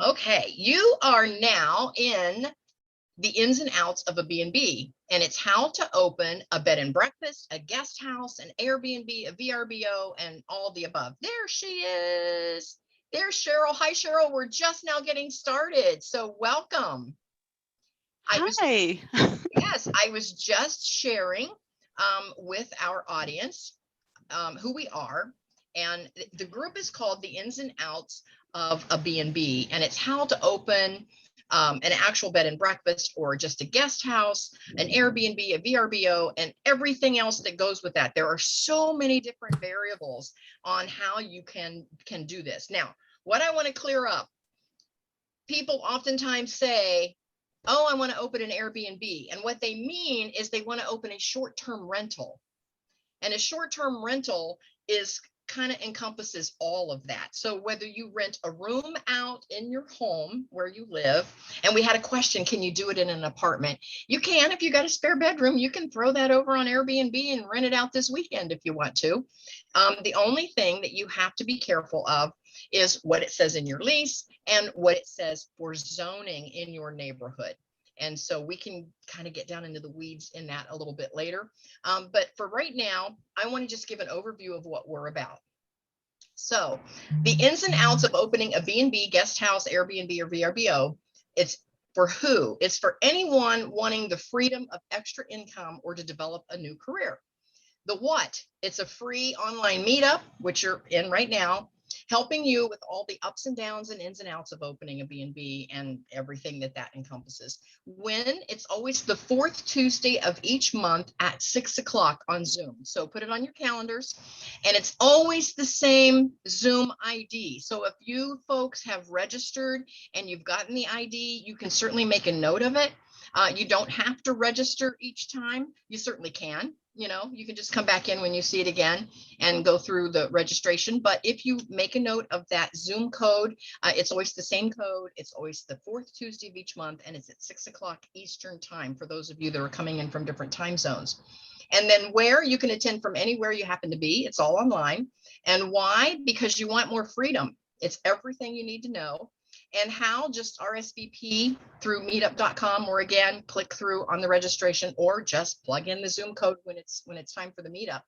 Okay, you are now in the ins and outs of a B&B, and it's how to open a bed and breakfast, a guest house, an Airbnb, a VRBO, and all the above. There she is. There's Cheryl. Hi, Cheryl. We're just now getting started, so welcome. Hi. Yes, I was just sharing with our audience who we are, and the group is called the Ins and Outs of a B&B, and it's how to open an actual bed and breakfast or just a guest house, an Airbnb, a VRBO, and everything else that goes with that. There are so many different variables on how you can do this. Now, what I want to clear up, people oftentimes say, oh, I want to open an Airbnb. And what they mean is they want to open a short-term rental. And a short-term rental is kind of encompasses all of that. So whether you rent a room out in your home where you live, and we had a question, can you do it in an apartment? You can. If you got a spare bedroom, you can throw that over on Airbnb and rent it out this weekend if you want to. The only thing that you have to be careful of is what it says in your lease and what it says for zoning in your neighborhood. And so we can kind of get down into the weeds in that a little bit later. But for right now, I want to just give an overview of what we're about. So the ins and outs of opening a B&B, guest house, Airbnb, or VRBO, it's for who? It's for anyone wanting the freedom of extra income or to develop a new career. The what? It's a free online meetup, which you're in right now, helping you with all the ups and downs and ins and outs of opening a B&B and everything that encompasses. When? It's always the fourth Tuesday of each month at 6 o'clock on Zoom. So put it on your calendars, and it's always the same Zoom ID. So if you folks have registered and you've gotten the ID, you can certainly make a note of it. You don't have to register each time. You certainly can. You know, you can just come back in when you see it again and go through the registration. But if you make a note of that Zoom code, it's always the same code. It's always the fourth Tuesday of each month, and it's at 6 o'clock Eastern time for those of you that are coming in from different time zones. And then where you can attend from anywhere you happen to be, it's all online. And why? Because you want more freedom. It's everything you need to know. And how? Just RSVP through meetup.com, or again, click through on the registration, or just plug in the Zoom code when it's time for the meetup.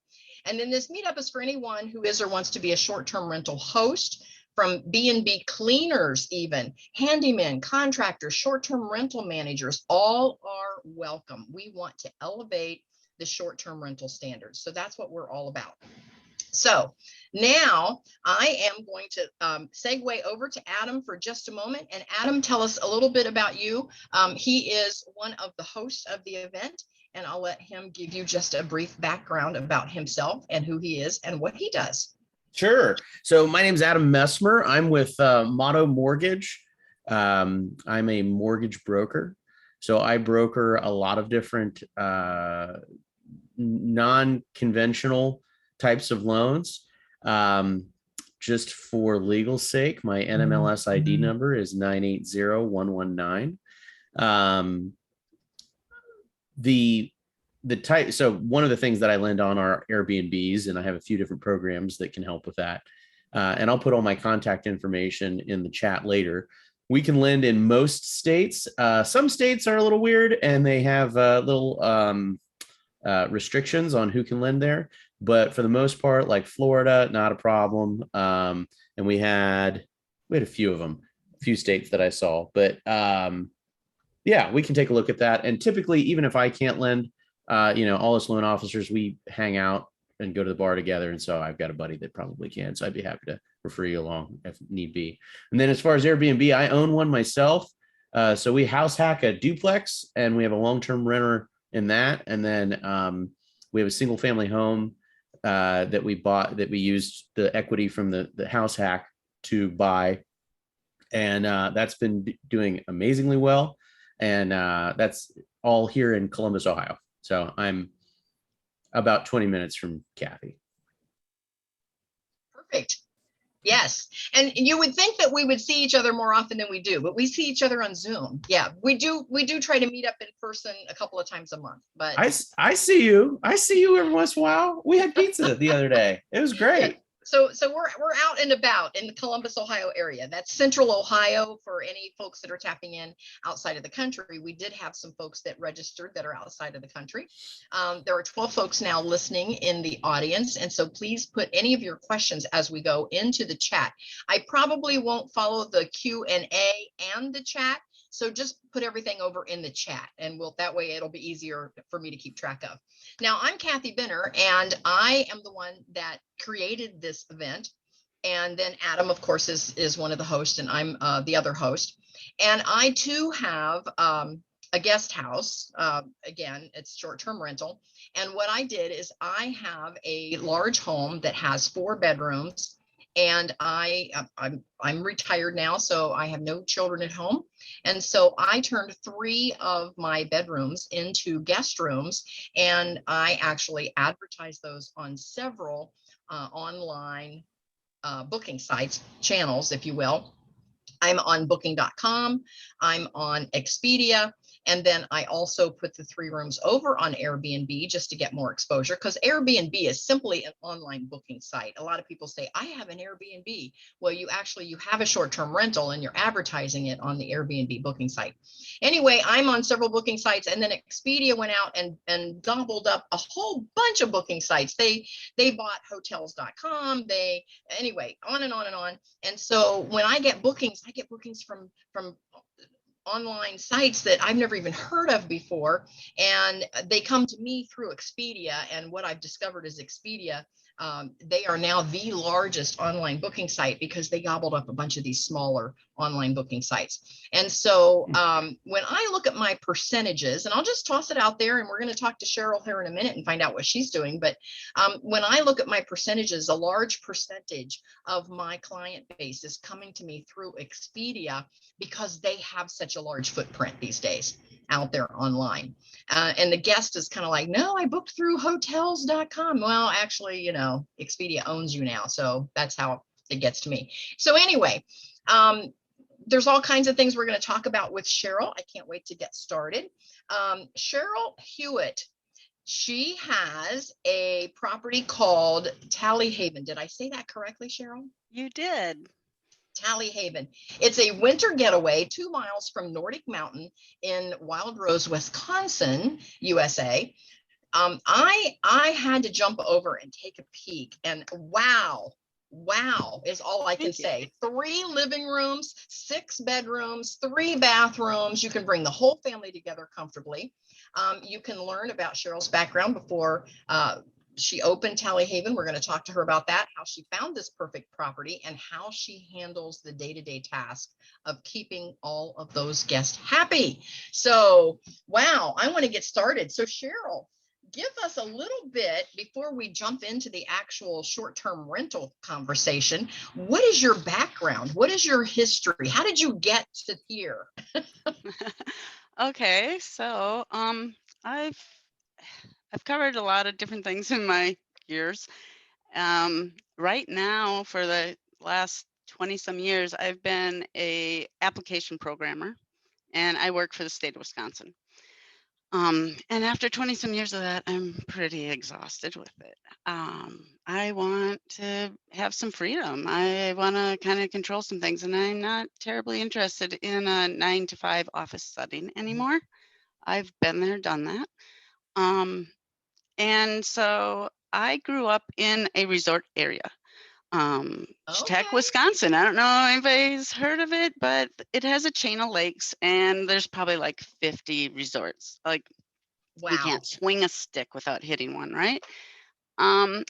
And then this meetup is for anyone who is or wants to be a short-term rental host, from B&B cleaners, even handymen, contractors, short-term rental managers, all are welcome. We want to elevate the short-term rental standards. So that's what we're all about. So now I am going to segue over to Adam for just a moment. And Adam, tell us a little bit about you. He is one of the hosts of the event, and I'll let him give you just a brief background about himself and who he is and what he does. Sure. So my name is Adam Messmer. I'm with Motto Mortgage. I'm a mortgage broker. So I broker a lot of different non-conventional types of loans. Just for legal sake, my NMLS ID number is 980119. The type, so one of the things that I lend on are Airbnbs, and I have a few different programs that can help with that. And I'll put all my contact information in the chat later. We can lend in most states. Some states are a little weird, and they have little restrictions on who can lend there. But for the most part, like Florida, not a problem. And we had a few of them, a few states that I saw. But yeah, we can take a look at that. And typically, even if I can't lend, all us loan officers, we hang out and go to the bar together. And so I've got a buddy that probably can. So I'd be happy to refer you along if need be. And then as far as Airbnb, I own one myself. So we house hack a duplex, and we have a long-term renter in that. And then we have a single family home that we bought, that we used the equity from the house hack to buy. And that's been doing amazingly well. And that's all here in Columbus, Ohio. So I'm about 20 minutes from Kathy. Perfect. Yes. And you would think that we would see each other more often than we do, but we see each other on Zoom. Yeah, we do try to meet up in person a couple of times a month. But I see you. I see you every once in a while. We had pizza the other day. It was great. So we're out and about in the Columbus, Ohio area. That's Central Ohio for any folks that are tapping in outside of the country. We did have some folks that registered that are outside of the country. There are 12 folks now listening in the audience, and so please put any of your questions as we go into the chat. I probably won't follow the Q&A and the chat, so just put everything over in the chat, and that way it'll be easier for me to keep track of. Now, I'm Kathy Benner, and I am the one that created this event. And then Adam, of course, is one of the hosts, and I'm the other host. And I too have a guest house. Again, it's short-term rental. And what I did is I have a large home that has 4 bedrooms. And I'm retired now, so I have no children at home. And so I turned 3 of my bedrooms into guest rooms, and I actually advertise those on several online booking sites, channels, if you will. I'm on booking.com, I'm on Expedia, and then I also put the 3 rooms over on Airbnb just to get more exposure, because Airbnb is simply an online booking site. A lot of people say, I have an Airbnb. Well, you have a short-term rental and you're advertising it on the Airbnb booking site. Anyway, I'm on several booking sites, and then Expedia went out and gobbled up a whole bunch of booking sites. They bought hotels.com, anyway, on and on and on. And so when I get bookings from online sites that I've never even heard of before, and they come to me through Expedia. And what I've discovered is Expedia, they are now the largest online booking site because they gobbled up a bunch of these smaller online booking sites. And so when I look at my percentages, and I'll just toss it out there, and we're going to talk to Cheryl here in a minute and find out what she's doing. But when I look at my percentages, a large percentage of my client base is coming to me through Expedia because they have such a large footprint these days out there online. And the guest is kind of like, no, I booked through hotels.com. Well, actually, Expedia owns you now. So that's how it gets to me. So anyway, there's all kinds of things we're going to talk about with Cheryl. I can't wait to get started. Cheryl Hewitt, she has a property called Talihaven. Did I say that correctly, Cheryl? You did. Talihaven. It's a winter getaway 2 miles from Nordic Mountain in Wild Rose, Wisconsin, USA. I had to jump over and take a peek, and wow is all I can say. 3 living rooms, 6 bedrooms, 3 bathrooms. You can bring the whole family together comfortably. You can learn about Cheryl's background before she opened Talihaven. We're going to talk to her about that, how she found this perfect property, and how she handles the day-to-day task of keeping all of those guests happy. So, wow, I want to get started. So Cheryl, give us a little bit before we jump into the actual short-term rental conversation. What is your background? What is your history? How did you get to here? Okay, so I've covered a lot of different things in my years. Right now, for the last 20 some years, I've been a application programmer, and I work for the state of Wisconsin. And after 20 some years of that, I'm pretty exhausted with it. I want to have some freedom. I want to kind of control some things, and I'm not terribly interested in a 9-to-5 office setting anymore. I've been there, done that. And so I grew up in a resort area. Tech, Wisconsin. I don't know if anybody's heard of it, but it has a chain of lakes, and there's probably like 50 resorts. Like, wow, you can't swing a stick without hitting one, right?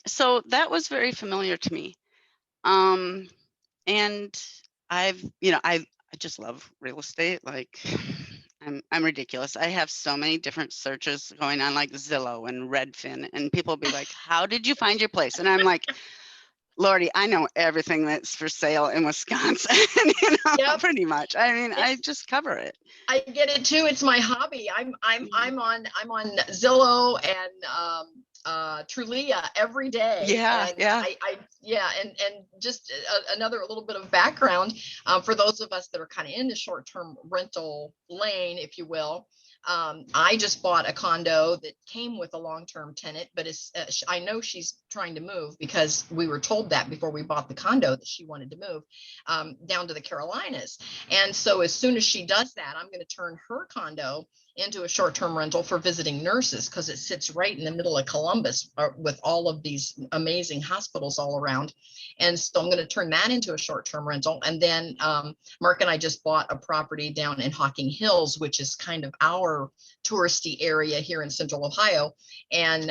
So that was very familiar to me. And I just love real estate. Like, I'm ridiculous. I have so many different searches going on, like Zillow and Redfin, and people will be like, how did you find your place? And I'm like, Lordy, I know everything that's for sale in Wisconsin, Yep. Pretty much. I mean, I just cover it. I get it too. It's my hobby. I'm on Zillow and Trulia every day. Yeah, and yeah. And just another little bit of background for those of us that are kind of in the short-term rental lane, if you will. I just bought a condo that came with a long-term tenant, but I know she's trying to move because we were told that before we bought the condo that she wanted to move down to the Carolinas. And so as soon as she does that, I'm going to turn her condo into a short-term rental for visiting nurses because it sits right in the middle of Columbus with all of these amazing hospitals all around. And so I'm going to turn that into a short-term rental. And then Mark and I just bought a property down in Hocking Hills, which is kind of our touristy area here in Central Ohio. And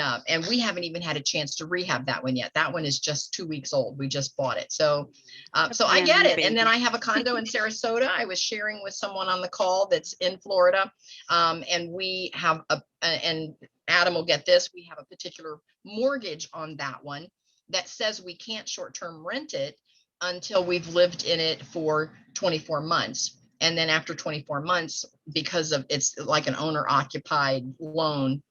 we haven't even had a chance to rehab that one yet. That one is just 2 weeks old. We just bought it. So I get it. And then I have a condo in Sarasota. I was sharing with someone on the call that's in Florida. And we have and Adam will get this, we have a particular mortgage on that one that says we can't short-term rent it until we've lived in it for 24 months. And then after 24 months, because of it's like an owner occupied loan,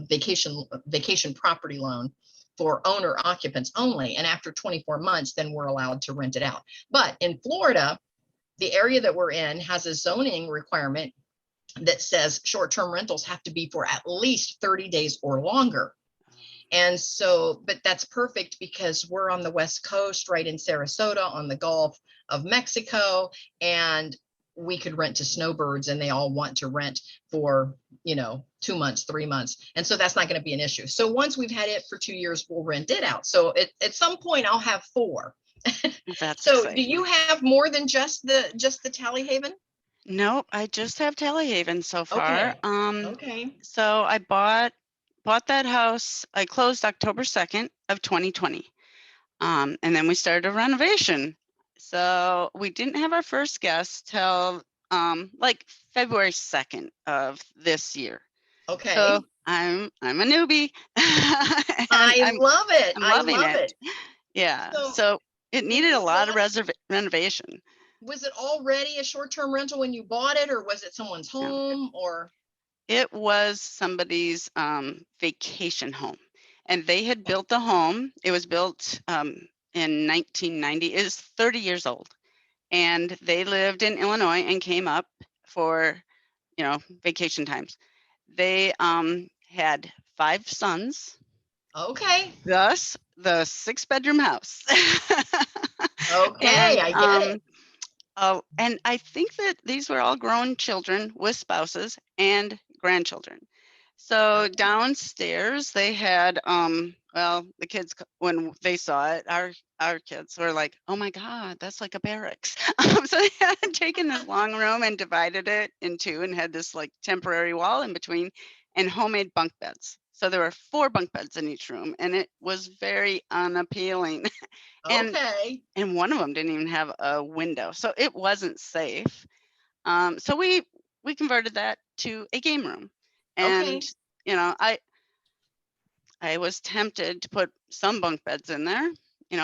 vacation property loan for owner occupants only. And after 24 months, then we're allowed to rent it out. But in Florida, the area that we're in has a zoning requirement that says short-term rentals have to be for at least 30 days or longer. And so, but that's perfect because we're on the West Coast, right in Sarasota on the Gulf of Mexico, and we could rent to snowbirds and they all want to rent for, 2 months, 3 months. And so that's not going to be an issue. So once we've had it for 2 years, we'll rent it out. So at some point I'll have 4. That's So exciting. do you have more than just the Talihaven? Nope, I just have Talihaven so far. Okay. So I bought that house. I closed October 2nd of 2020. And then we started a renovation. So we didn't have our first guest till like February 2nd of this year. Okay. So I'm a newbie. And I love it. I'm I loving love it. Yeah. So, So it needed a lot of was renovation. it already a short-term rental when you bought it, or was it someone's No. home, or? It was somebody's vacation home, and they had built the home. It was built in 1990. It is 30 years old, and they lived in Illinois and came up for, vacation times. They had 5 sons. Okay. Thus, the 6-bedroom house. Okay, I get it. And I think that these were all grown children with spouses and grandchildren. So downstairs they had, the kids, when they saw it, our kids were like, oh my God, that's like a barracks. So they had taken this long room and divided it in 2 and had this like temporary wall in between and homemade bunk beds. So there were 4 bunk beds in each room, and it was very unappealing. Okay. And one of them didn't even have a window, so it wasn't safe. So we converted that to a game room, and Okay. I was tempted to put some bunk beds in there,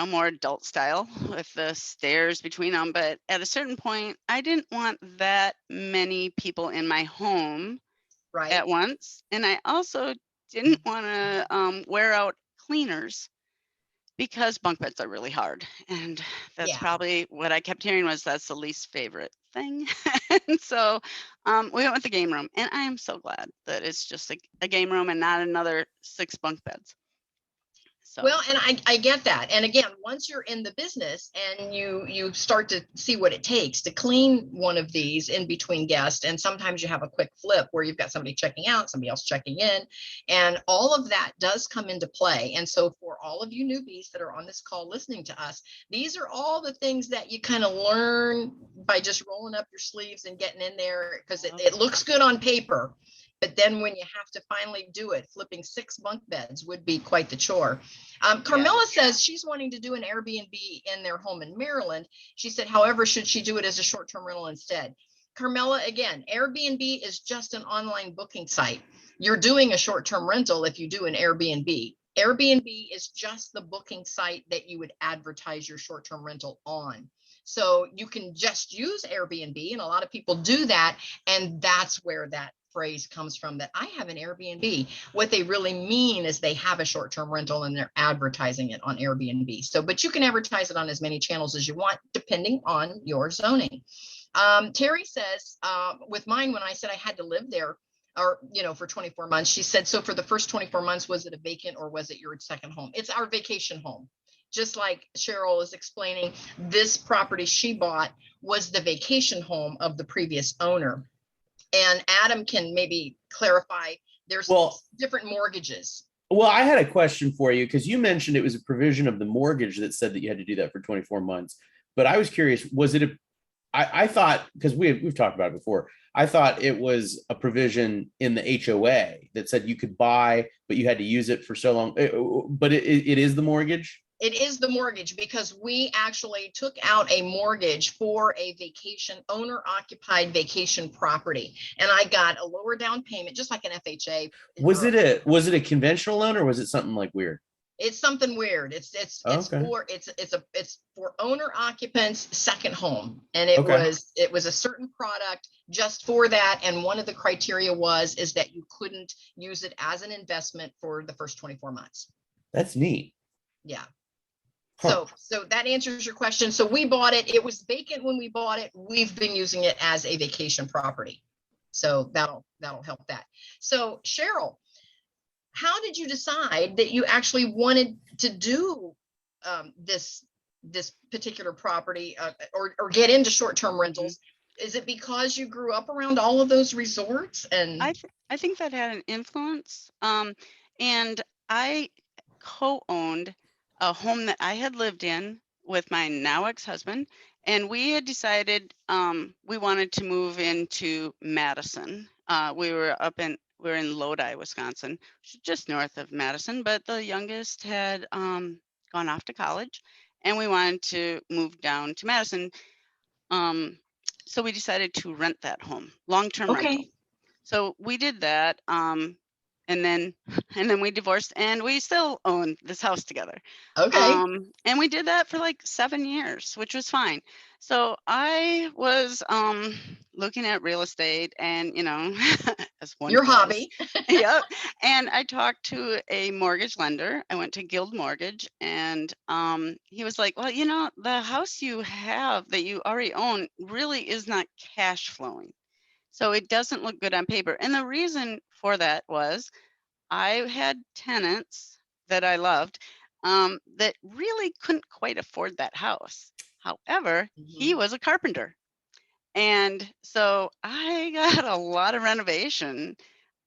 more adult style with the stairs between them. But at a certain point, I didn't want that many people in my home Right. at once, and I also didn't want to wear out cleaners, because bunk beds are really hard. And that's probably what I kept hearing was that's the least favorite thing. And so we went with the game room, and I am so glad that it's just a game room and not another 6 bunk beds. So. Well, and I get that. And again, once you're in the business and you start to see what it takes to clean one of these in between guests, and sometimes you have a quick flip where you've got somebody checking out, somebody else checking in, and all of that does come into play. And so for all of you newbies that are on this call listening to us, these are all the things that you kind of learn by just rolling up your sleeves and getting in there, because it looks good on paper. But then when you have to finally do it, flipping 6 bunk beds would be quite the chore. Carmela says she's wanting to do an Airbnb in their home in Maryland. She said, however, should she do it as a short-term rental instead? Carmela, again, Airbnb is just an online booking site. You're doing a short-term rental if you do an Airbnb. Airbnb is just the booking site that you would advertise your short-term rental on. So you can just use Airbnb, and a lot of people do that. And that's where that phrase comes from, that I have an Airbnb. What they really mean is they have a short-term rental and they're advertising it on Airbnb. So, but you can advertise it on as many channels as you want, depending on your zoning. Terry says, with mine, when I said I had to live there, or, for 24 months. She said, so for the first 24 months, was it a vacant or was it your second home? It's our vacation home. Just like Cheryl is explaining, this property she bought was the vacation home of the previous owner. And Adam can maybe clarify, there's different mortgages. Well, I had a question for you because you mentioned it was a provision of the mortgage that said that you had to do that for 24 months. But I was curious, was it I thought, because we've talked about it before, I thought it was a provision in the HOA that said you could buy, but you had to use it for so long. But it is the mortgage? It is the mortgage, because we actually took out a mortgage for a vacation, owner occupied vacation property. And I got a lower down payment, just like an FHA. Was it a conventional loan, or was it something like weird? It's something weird. It's for owner occupants' second home. And it was a certain product just for that. And one of the criteria is that you couldn't use it as an investment for the first 24 months. That's neat. Yeah. So that answers your question. So we bought it. It was vacant when we bought it. We've been using it as a vacation property. So that'll help that. So Cheryl, how did you decide that you actually wanted to do this particular property or get into short-term rentals? Is it because you grew up around all of those resorts? And I think that had an influence. And I co-owned a home that I had lived in with my now ex-husband, and we had decided we wanted to move into Madison. We were in Lodi, Wisconsin, which is just north of Madison, but the youngest had gone off to college, and we wanted to move down to Madison. So we decided to rent that home, long-term rental. So we did that. And then we divorced, and we still own this house together. And we did that for like 7 years, which was fine. So I was looking at real estate, and as one your does. hobby. Yep. And I talked to a mortgage lender. I went to Guild Mortgage, and he was like, well, the house you have that you already own really is not cash flowing. So it doesn't look good on paper. And the reason for that was I had tenants that I loved that really couldn't quite afford that house. However, he was a carpenter. And so I got a lot of renovation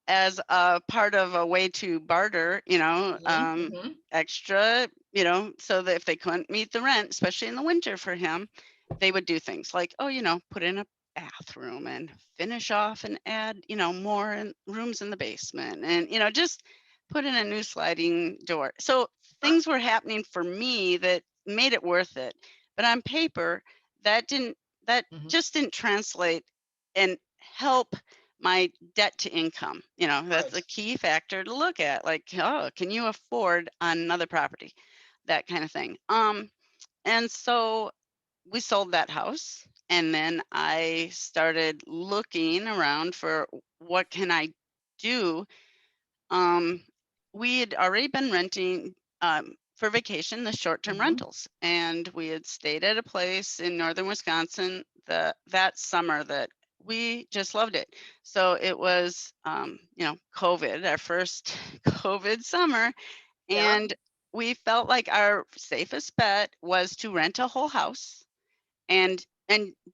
as a part of a way to barter, extra, so that if they couldn't meet the rent, especially in the winter for him, they would do things like, put in a bathroom and finish off and add, more rooms in the basement, and, just put in a new sliding door. So things were happening for me that made it worth it. But on paper, that just didn't translate and help my debt to income. That's a key factor to look at. Like, can you afford another property? That kind of thing. And so we sold that house, and then I started looking around for what can I do. We had already been renting for vacation the short-term rentals, and we had stayed at a place in northern Wisconsin that summer that we just loved it. So it was COVID, our first COVID summer, and we felt like our safest bet was to rent a whole house and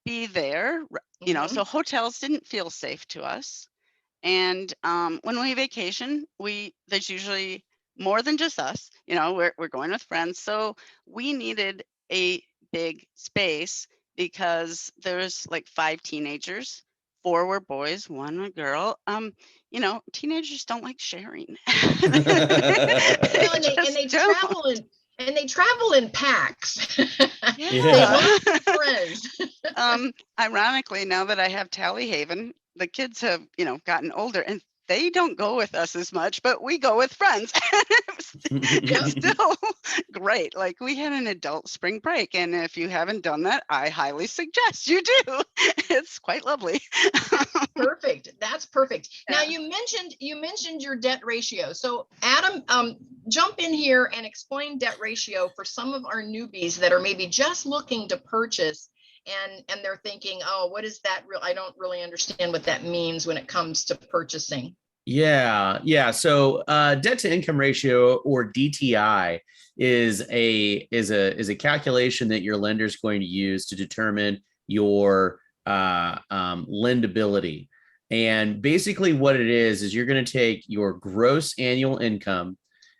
be there, so hotels didn't feel safe to us. And when we vacation, there's usually more than just us, we're going with friends. So we needed a big space because there's like 5 teenagers, 4 were boys, 1 a girl. Teenagers don't like sharing. And they travel in packs. Yeah. Friends. Ironically, now that I have Talihaven, the kids have, gotten older, and they don't go with us as much, but we go with friends. It's still great. Like, we had an adult spring break, and if you haven't done that, I highly suggest you do. It's quite lovely. Perfect. That's perfect. Yeah. Now you mentioned your debt ratio. So Adam, jump in here and explain debt ratio for some of our newbies that are maybe just looking to purchase and they're thinking, oh, what is that real? I don't really understand what that means when it comes to purchasing. Yeah. So debt to income ratio, or DTI, is a calculation that your lender is going to use to determine your lendability. And basically what it is you're going to take your gross annual income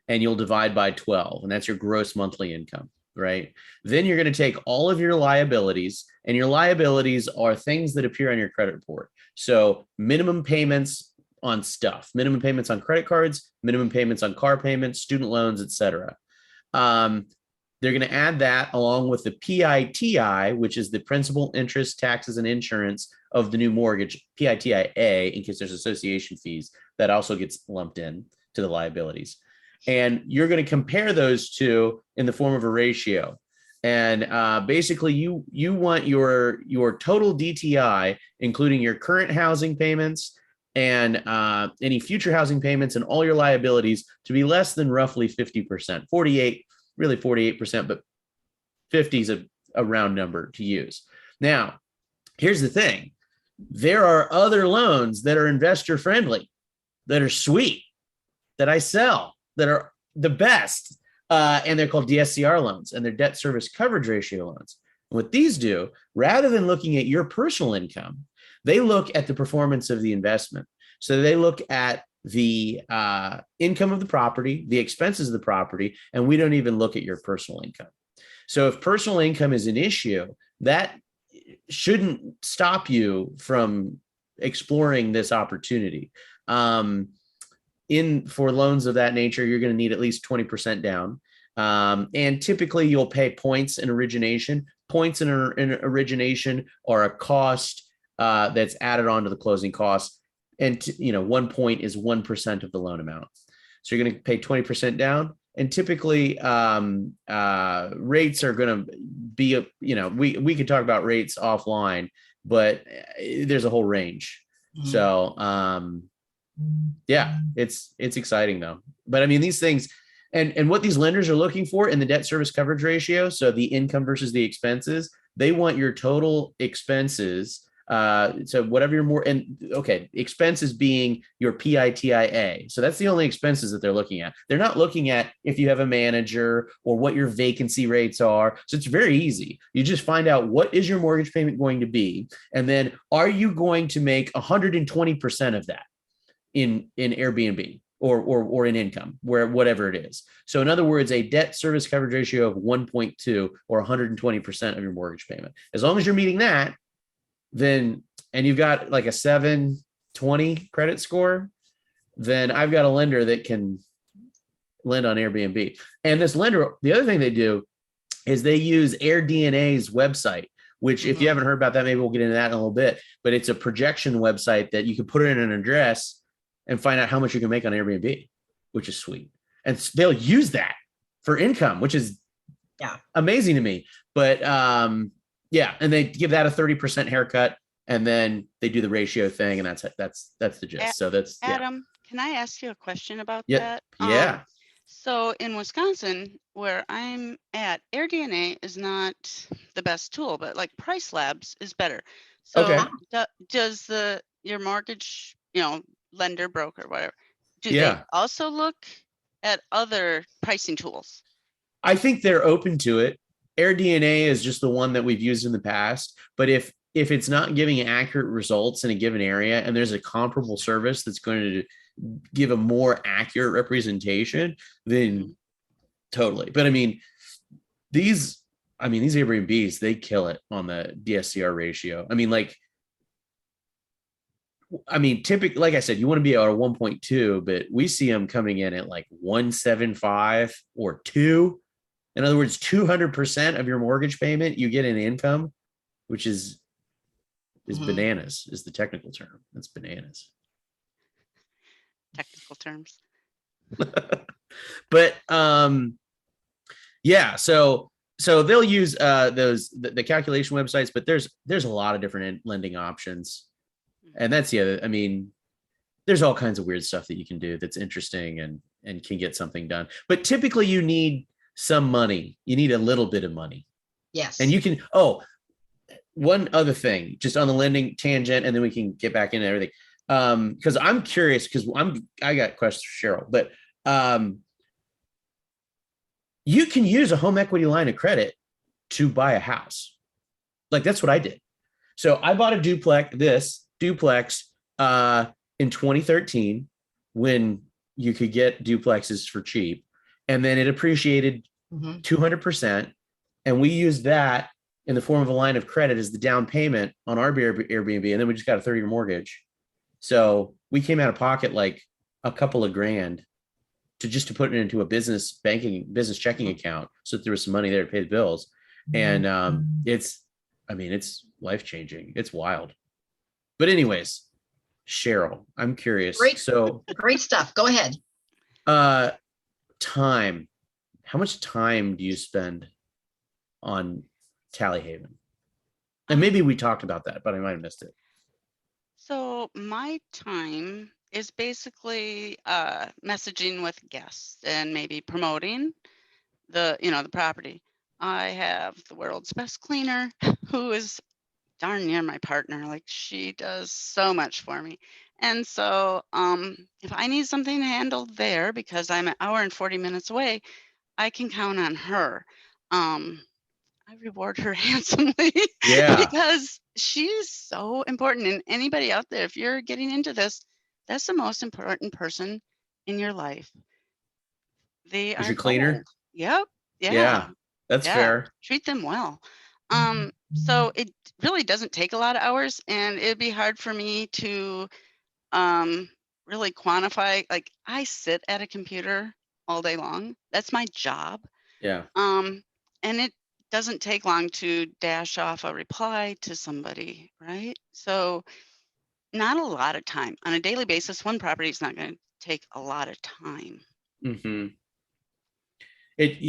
and you'll divide by 12, and that's your gross monthly income, right? Then you're going to take all of your liabilities, and your liabilities are things that appear on your credit report. So minimum payments on stuff, minimum payments on credit cards, minimum payments on car payments, student loans, etc. They're going to add that along with the PITI, which is the principal, interest, taxes, and insurance of the new mortgage, PITI-A, in case there's association fees, that also gets lumped in to the liabilities. And you're going to compare those two in the form of a ratio. And basically you want your total DTI, including your current housing payments and any future housing payments and all your liabilities, to be less than roughly 50%, 48%, but 50 is a round number to use. Now, here's the thing. There are other loans that are investor friendly, that are sweet, that I sell, that are the best. And they're called DSCR loans, and they're debt service coverage ratio loans. And what these do, rather than looking at your personal income, they look at the performance of the investment. So they look at the income of the property, the expenses of the property, and we don't even look at your personal income. So if personal income is an issue, that shouldn't stop you from exploring this opportunity. For loans of that nature, you're going to need at least 20% down. And typically you'll pay points in origination. Points in origination are a cost that's added on to the closing costs. And 1 point is 1% of the loan amount. So you're going to pay 20% down. And typically rates are going to be, we could talk about rates offline, but there's a whole range. Mm-hmm. So yeah, it's exciting though. But I mean, these things, and what these lenders are looking for in the debt service coverage ratio, so the income versus the expenses, they want your total expenses. So whatever your more, and okay, expenses being your PITIA. So that's the only expenses that they're looking at. They're not looking at if you have a manager or what your vacancy rates are. So it's very easy. You just find out what is your mortgage payment going to be, and then are you going to make 120% of that in Airbnb or in income, where whatever it is. So in other words, a debt service coverage ratio of 1.2 or 120% of your mortgage payment. As long as you're meeting that, then, and you've got like a 720 credit score, then I've got a lender that can lend on Airbnb. And this lender, the other thing they do is they use AirDNA's website, which if you haven't heard about that, maybe we'll get into that in a little bit, but it's a projection website that you can put in an address and find out how much you can make on Airbnb, which is sweet. And they'll use that for income, which is amazing to me. But yeah, and they give that a 30% haircut, and then they do the ratio thing, and that's the gist. So that's Adam. Can I ask you a question about Yep. that? Yeah. So in Wisconsin, where I'm at, AirDNA is not the best tool, but like Price Labs is better. So Okay. Does your mortgage, lender, broker, whatever, do Yeah. they also look at other pricing tools? I think they're open to it. AirDNA is just the one that we've used in the past, but if it's not giving accurate results in a given area and there's a comparable service that's going to give a more accurate representation, then totally. But I mean, these Airbnbs, they kill it on the DSCR ratio. Typically, like I said, you want to be at a 1.2, but we see them coming in at like 1.75 or 2. In other words, 200% of your mortgage payment you get in income, which is bananas, is the technical term. That's bananas. Technical terms. But yeah, so they'll use the calculation websites, but there's a lot of different lending options. And that's the other, there's all kinds of weird stuff that you can do that's interesting and can get something done. But typically you need some money. You need a little bit of money. Yes. And you can, one other thing, just on the lending tangent, and then we can get back into everything. Because I'm curious, because I got questions for Cheryl, but you can use a home equity line of credit to buy a house. Like that's what I did. So I bought a duplex in 2013 when you could get duplexes for cheap, and then it appreciated 200%, and we used that in the form of a line of credit as the down payment on our Airbnb, and then we just got a 30-year mortgage. So we came out of pocket like a couple of grand to put it into a business checking account, so that there was some money there to pay the bills. And it's life changing. It's wild. But anyways, Cheryl, I'm curious. Great. So great stuff. Go ahead. Time. How much time do you spend on Talihaven? And maybe we talked about that, but I might have missed it. So my time is basically messaging with guests and maybe promoting the property. I have the world's best cleaner who is darn near my partner. Like, she does so much for me. And so if I need something handled there because I'm an hour and 40 minutes away, I can count on her. I reward her handsomely because she's so important. And anybody out there, if you're getting into this, that's the most important person in your life. They are your cleaner. gold. Yep. Yeah, that's fair. Treat them well. So it really doesn't take a lot of hours, and it'd be hard for me to really quantify. Like, I sit at a computer all day long. That's my job. Yeah. And it doesn't take long to dash off a reply to somebody, right? So not a lot of time. On a daily basis, one property is not going to take a lot of time. Mm-hmm.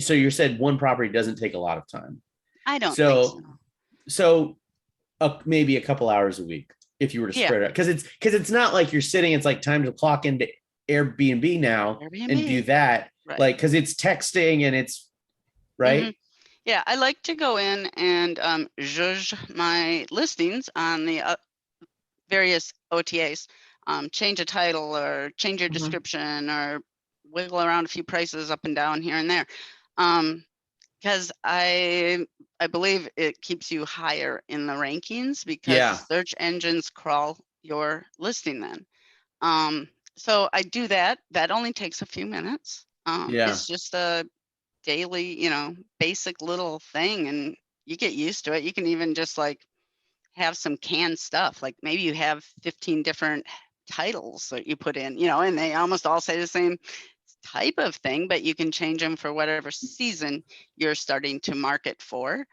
So you said one property doesn't take a lot of time. I don't think so. So maybe a couple hours a week if you were to spread it out. Because it's not like you're sitting, it's like time to clock into Airbnb now and do that. Right. Like, because it's texting and it's right. Mm-hmm. Yeah, I like to go in and judge my listings on the various OTAs, change a title or change your description or wiggle around a few prices up and down here and there. Because I believe it keeps you higher in the rankings because search engines crawl your listing then. So I do that. That only takes a few minutes. It's just a daily, basic little thing, and you get used to it. You can even just like have some canned stuff. Like maybe you have 15 different titles that you put in, and they almost all say the same type of thing, but you can change them for whatever season you're starting to market for.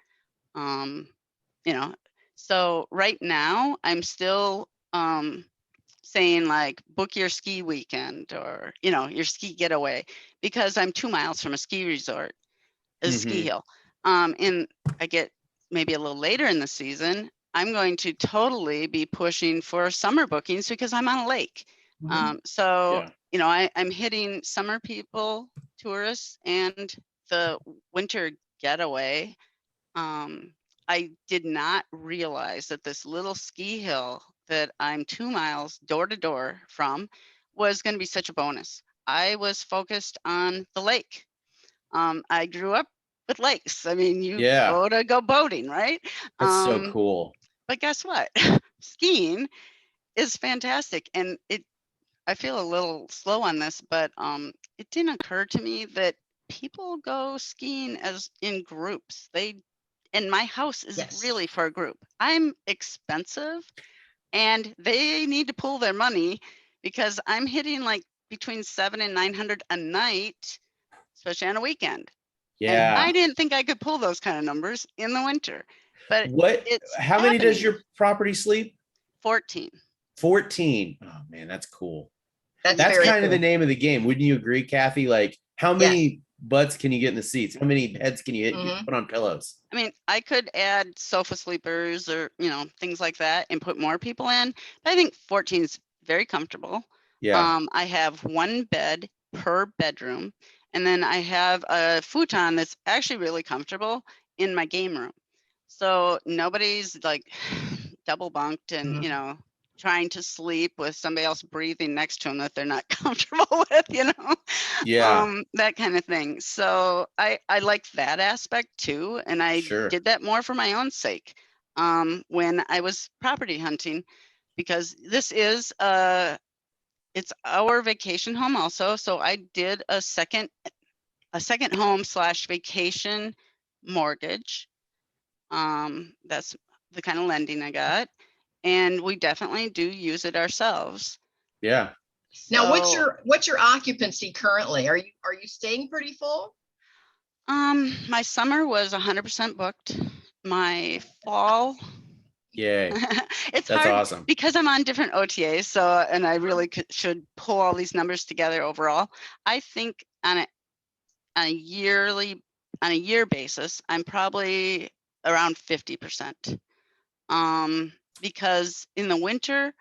So right now I'm still saying like book your ski weekend or your ski getaway, because I'm 2 miles from a ski resort, a ski hill. And I get maybe a little later in the season, I'm going to totally be pushing for summer bookings because I'm on a lake. I'm hitting summer people, tourists, and the winter getaway. I did not realize that this little ski hill that I'm 2 miles door to door from was going to be such a bonus. I was focused on the lake. I grew up with lakes. I mean, you go boating, right? That's so cool. But guess what? Skiing is fantastic. And I feel a little slow on this, but it didn't occur to me that people go skiing as in groups. And my house is really for a group. I'm expensive and they need to pool their money because I'm hitting like between $700 and $900 a night, especially on a weekend. Yeah. And I didn't think I could pull those kind of numbers in the winter. But how many does your property sleep? 14. 14. Oh man, that's cool. That's kind cool. of the name of the game. Wouldn't you agree, Kathy? Like, how many butts can you get in the seats? How many heads can you put on pillows? I mean, I could add sofa sleepers or, things like that and put more people in. But I think 14 is very comfortable. Yeah. I have one bed per bedroom. And then I have a futon that's actually really comfortable in my game room. So nobody's like double bunked and, Mhm. you know, trying to sleep with somebody else breathing next to them that they're not comfortable with, you know, Yeah, that kind of thing. So I like that aspect too. And I sure. did that more for my own sake when I was property hunting, because this is it's our vacation home also. So I did a second home / vacation mortgage. That's the kind of lending I got. And we definitely do use it ourselves. Yeah. Now, So what's your occupancy currently? Are you staying pretty full? my summer was 100% booked. My fall, Yay. it's That's hard awesome. because I'm on different OTAs. So, and I really should pull all these numbers together overall. I think on a year basis, I'm probably around 50%. Because in the winter,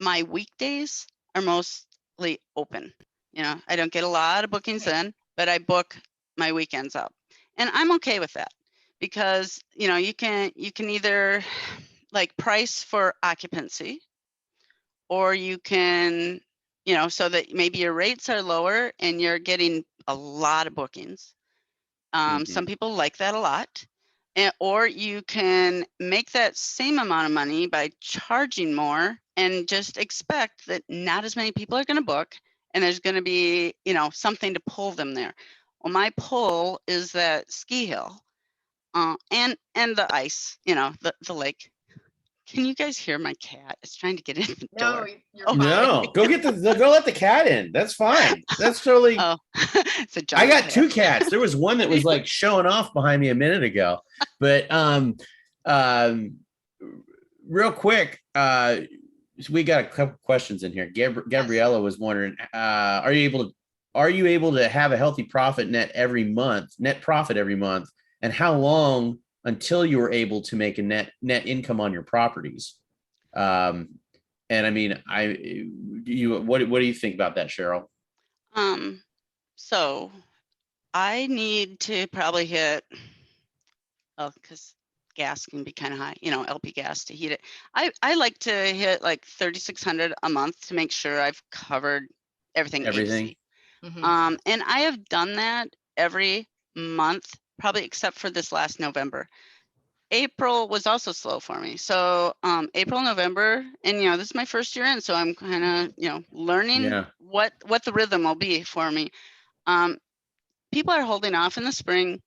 my weekdays are mostly open. You know, I don't get a lot of bookings in, but I book my weekends up. And I'm okay with that because, you know, you can either like price for occupancy, or you can, you know, so that maybe your rates are lower and you're getting a lot of bookings. Some Mhm. people like that a lot. Or you can make that same amount of money by charging more and just expect that not as many people are going to book, and there's going to be, you know, something to pull them there. Well, my pull is that ski hill and the ice, you know, the lake. Can you guys hear my cat? It's trying to get in the No, door. you're Okay. fine. No, go get go let the cat in. That's fine. That's totally. Oh, it's a I giant got cat. two cats. There was one that was like showing off behind me a minute ago. But um real quick, we got a couple questions in here. Gabriella was wondering, are you able to have a healthy profit net profit every month, and how long until you were able to make a net income on your properties? And I mean, what do you think about that, Cheryl? Um, so I need to probably hit, oh, because gas can be kind of high, you know, LP gas to heat it. I like to hit like 3,600 a month to make sure I've covered everything A to Everything? Z. Mhm. And I have done that every month, probably except for this last November. April was also slow for me. So April, November, and you know, this is my first year in, so I'm kind of, you know, learning Yeah. what the rhythm will be for me. Um, People are holding off in the spring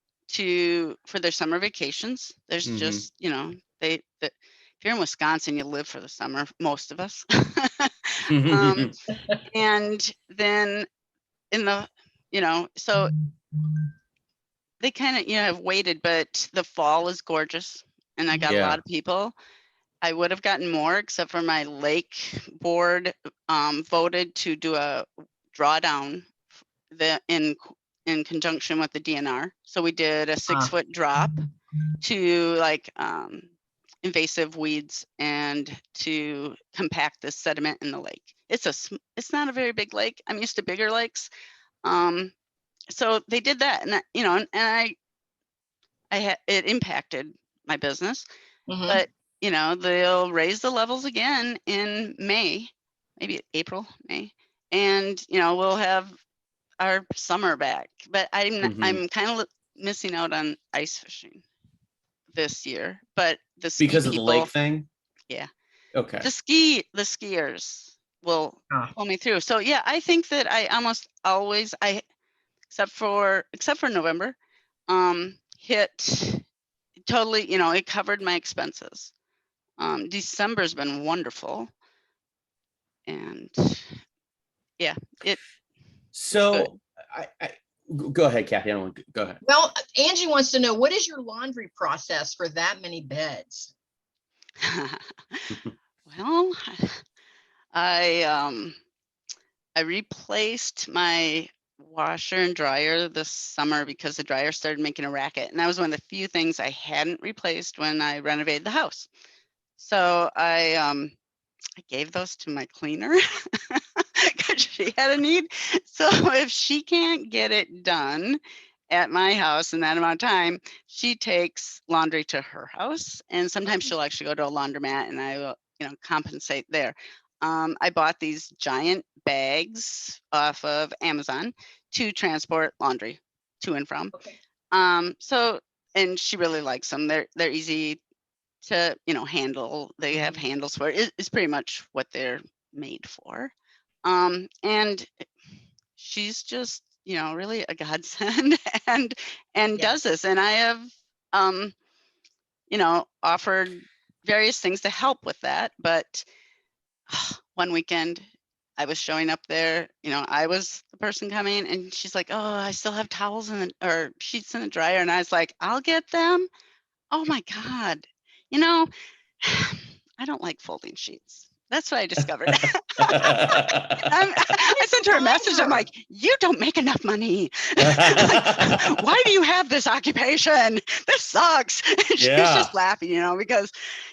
for their summer vacations. There's Mm-hmm. just, you know, if you're in Wisconsin, you live for the summer, most of us. um, and then in the, you know, so they kind of, you know, have waited, but the fall is gorgeous and I got a lot Yeah. of people. I would have gotten more except for my lake board voted to do a drawdown in conjunction with the DNR. So we did a 6-foot drop to like invasive weeds and to compact the sediment in the lake. It's not a very big lake. I'm used to bigger lakes. So they did that, and you know, and I had it impacted my business, Mhm. but you know, they'll raise the levels again in May, maybe April, May, and you know, we'll have our summer back. But Mm-hmm. I'm kind of missing out on ice fishing this year. But the ski Because of the lake people, thing. yeah, Okay. the skiers will Ah, pull me through. So yeah, I think that I almost always except for November, hit totally, you know, it covered my expenses. December's been wonderful, and yeah, it's good. So I go ahead, Kathy. I don't go ahead. well, Angie wants to know, what is your laundry process for that many beds? Well, I I replaced my washer and dryer this summer because the dryer started making a racket, and that was one of the few things I hadn't replaced when I renovated the house. So I gave those to my cleaner because she had a need. So if she can't get it done, at my house in that amount of time, she takes laundry to her house. And sometimes she'll actually go to a laundromat and I will, compensate there. I bought these giant bags off of Amazon to transport laundry to and from. Okay. So, and she really likes them. They're easy to, handle. They have handles for it. It's pretty much what they're made for. And she's just, really a godsend and does this. And I have, offered various things to help with that. But one weekend I was showing up there, I was the person coming and she's like, oh, I still have towels or sheets in the dryer. And I was like, I'll get them. Oh my God. I don't like folding sheets. That's what I discovered. I sent her a message. I'm like, you don't make enough money. Like, why do you have this occupation? This sucks. She's just laughing, because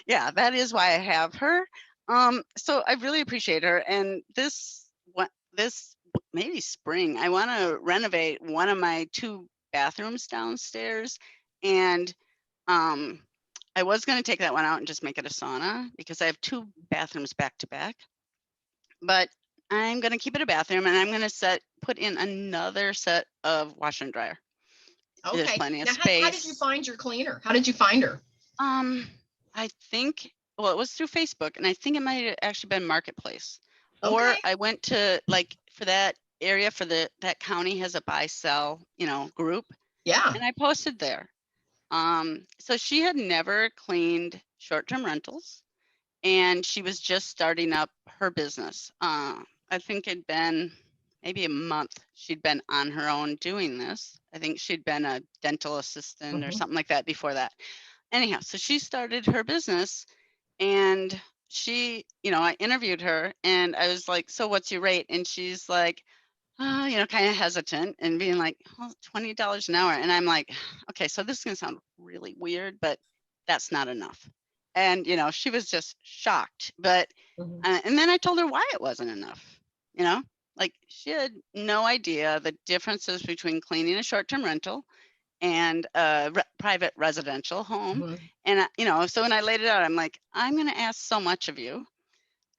that is why I have her. So I really appreciate her. And this maybe spring, I want to renovate one of my 2 bathrooms downstairs. And I was going to take that one out and just make it a sauna because I have 2 bathrooms back to back. But I'm going to keep it a bathroom and I'm going to put in another set of washer and dryer. Okay. There's plenty of now, space. How did you find your cleaner? How did you find her? I think, it was through Facebook and I think it might have actually been Marketplace. Okay. Or I went to for that area that county has a buy sell, group. Yeah. And I posted there. So she had never cleaned short-term rentals and she was just starting up her business. I think it'd been maybe a month she'd been on her own doing this. I think she'd been a dental assistant or something like that before that. Anyhow, so she started her business and she, I interviewed her and I was like, so what's your rate? And she's like, kind of hesitant and being like, oh, $20 an hour. And I'm like, okay, so this is going to sound really weird, but that's not enough. And, she was just shocked. But, and then I told her why it wasn't enough, she had no idea the differences between cleaning a short-term rental and a private residential home. And, so when I laid it out, I'm like, I'm going to ask so much of you.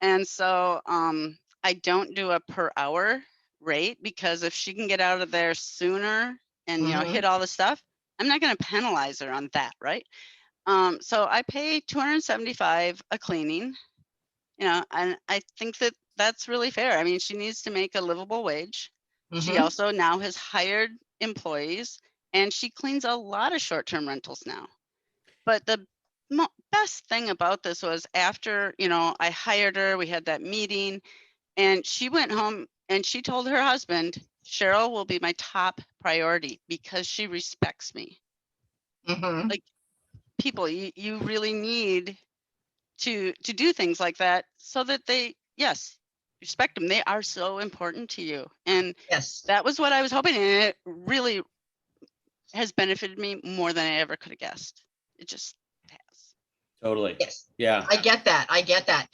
And so I don't do a per hour rate because if she can get out of there sooner and hit all the stuff, I'm not going to penalize her on that, right? So I pay $275 a cleaning, and I think that's really fair. I mean, she needs to make a livable wage. She also now has hired employees and she cleans a lot of short-term rentals now. But the best thing about this was after, I hired her, we had that meeting and she went home and she told her husband, Cheryl will be my top priority because she respects me. Like people, you really need to do things like that so that they, respect them. They are so important to you. And that was what I was hoping. And it really has benefited me more than I ever could have guessed. It just has. Totally. Yes. Yeah. I get that.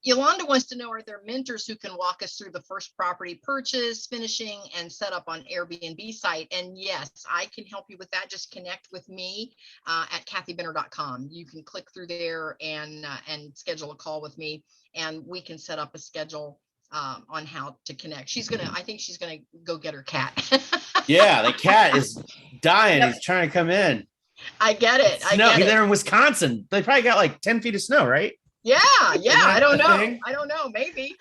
Yolanda wants to know, are there mentors who can walk us through the first property purchase, finishing, and set up on Airbnb site? And yes, I can help you with that. Just connect with me at kathybinner.com. You can click through there and schedule a call with me, and we can set up a schedule on how to connect. I think she's gonna go get her cat. Yeah, the cat is dying. Yep. He's trying to come in. I get it. They're in Wisconsin. They probably got like 10 feet of snow, right? Yeah. I don't know. Maybe.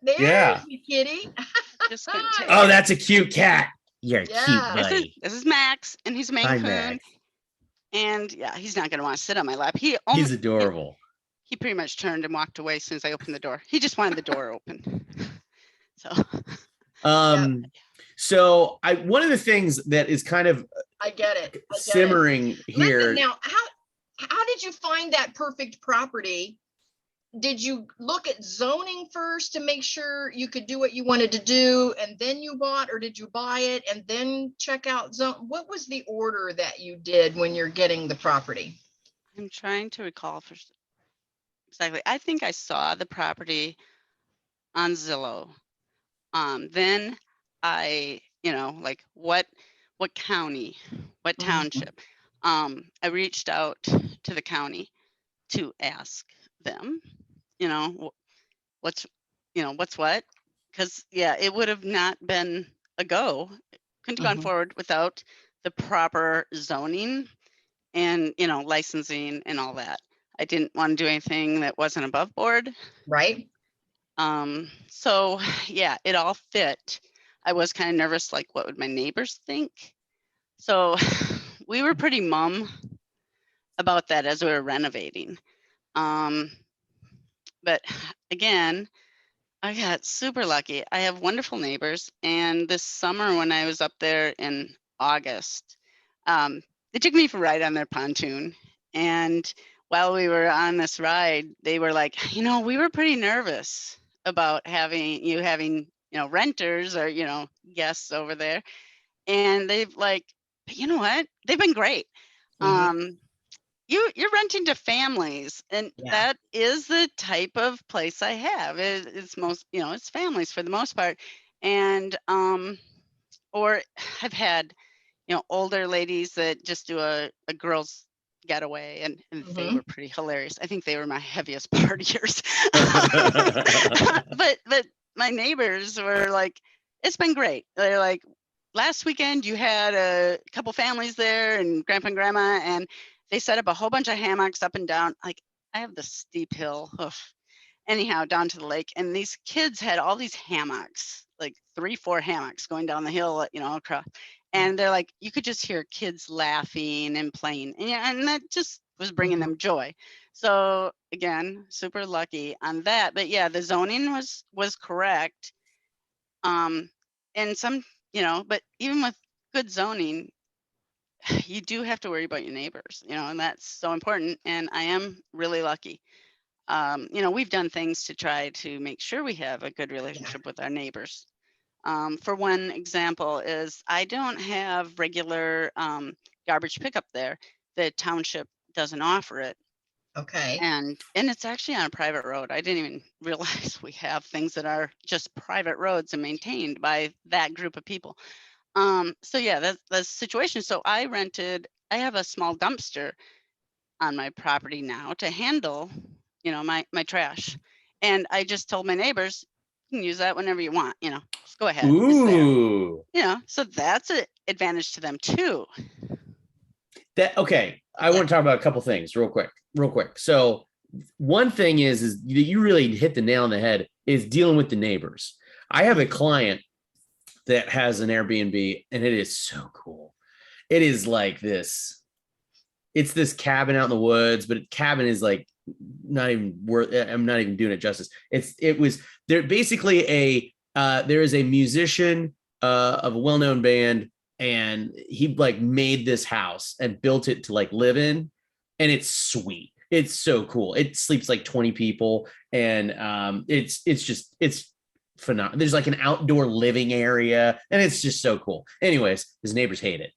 There's the kitty. Oh, that's a cute cat. You're cute, buddy. This is Max, and he's a Maine Coon. And he's not going to want to sit on my lap. He's adorable. He pretty much turned and walked away as soon as I opened the door. He just wanted the door open. So one of the things that is kind of I get it. simmering here. Listen, now, how did you find that perfect property? Did you look at zoning first to make sure you could do what you wanted to do and then you bought, or did you buy it and then check out zone? What was the order that you did when you're getting the property? I'm trying to recall exactly. I think I saw the property on Zillow. Then I, what what county, what Mhm. township. I reached out to the county to ask them, you know, what's, what's what, because yeah, it would have not been a go. Couldn't have gone Mhm. forward without the proper zoning and, licensing and all that. I didn't want to do anything that wasn't above board. Right? So yeah, it all fit. I was kind of nervous, like what would my neighbors think? So we were pretty mum about that as we were renovating. Um, but again, I got super lucky. I have wonderful neighbors. And this summer when I was up there in August, they took me for a ride on their pontoon. And while we were on this ride, they were like, we were pretty nervous about having, renters or, guests over there. And they've like, but you know what? They've been great. Mhm. Um, you're renting to families, and Yeah. that is the type of place I have. It's most, it's families for the most part. And or I've had, older ladies that just do a girls getaway, and they Mhm. were pretty hilarious. I think they were my heaviest partiers. But my neighbors were like, it's been great. They're like, last weekend you had a couple families there and grandpa and grandma, and they set up a whole bunch of hammocks up and down. Like, I have this steep hill. Ugh. Anyhow, down to the lake, and these kids had all these hammocks, like 3, 4 hammocks going down the hill, across. And they're like, you could just hear kids laughing and playing, and, yeah, and that just was bringing Mhm. them joy. So again, super lucky on that. But yeah, the zoning was correct. And some, but even with good zoning, you do have to worry about your neighbors, and that's so important. And I am really lucky. We've done things to try to make sure we have a good Yeah. relationship with our neighbors. For one example is I don't have regular garbage pickup there. The township doesn't offer it. Okay. And it's actually on a private road. I didn't even realize we have things that are just private roads and maintained by that group of people. So yeah, that's the situation. So I have a small dumpster on my property now to handle, my trash. And I just told my neighbors, you can use that whenever you want, just go ahead. It's there. Ooh. So that's an advantage to them too. Okay. I want to talk about a couple things real quick. So one thing is that you really hit the nail on the head is dealing with the neighbors. I have a client that has an Airbnb and it is so cool. It is like this. It's this cabin out in the woods, but cabin is like not even worth. I'm not even doing it justice. It was there basically there is a musician of a well-known band, and he like made this house and built it to like live in, and it's sweet. It's so cool. It sleeps like 20 people, and it's phenomenal. There's like an outdoor living area, and it's just so cool. Anyways, his neighbors hate it.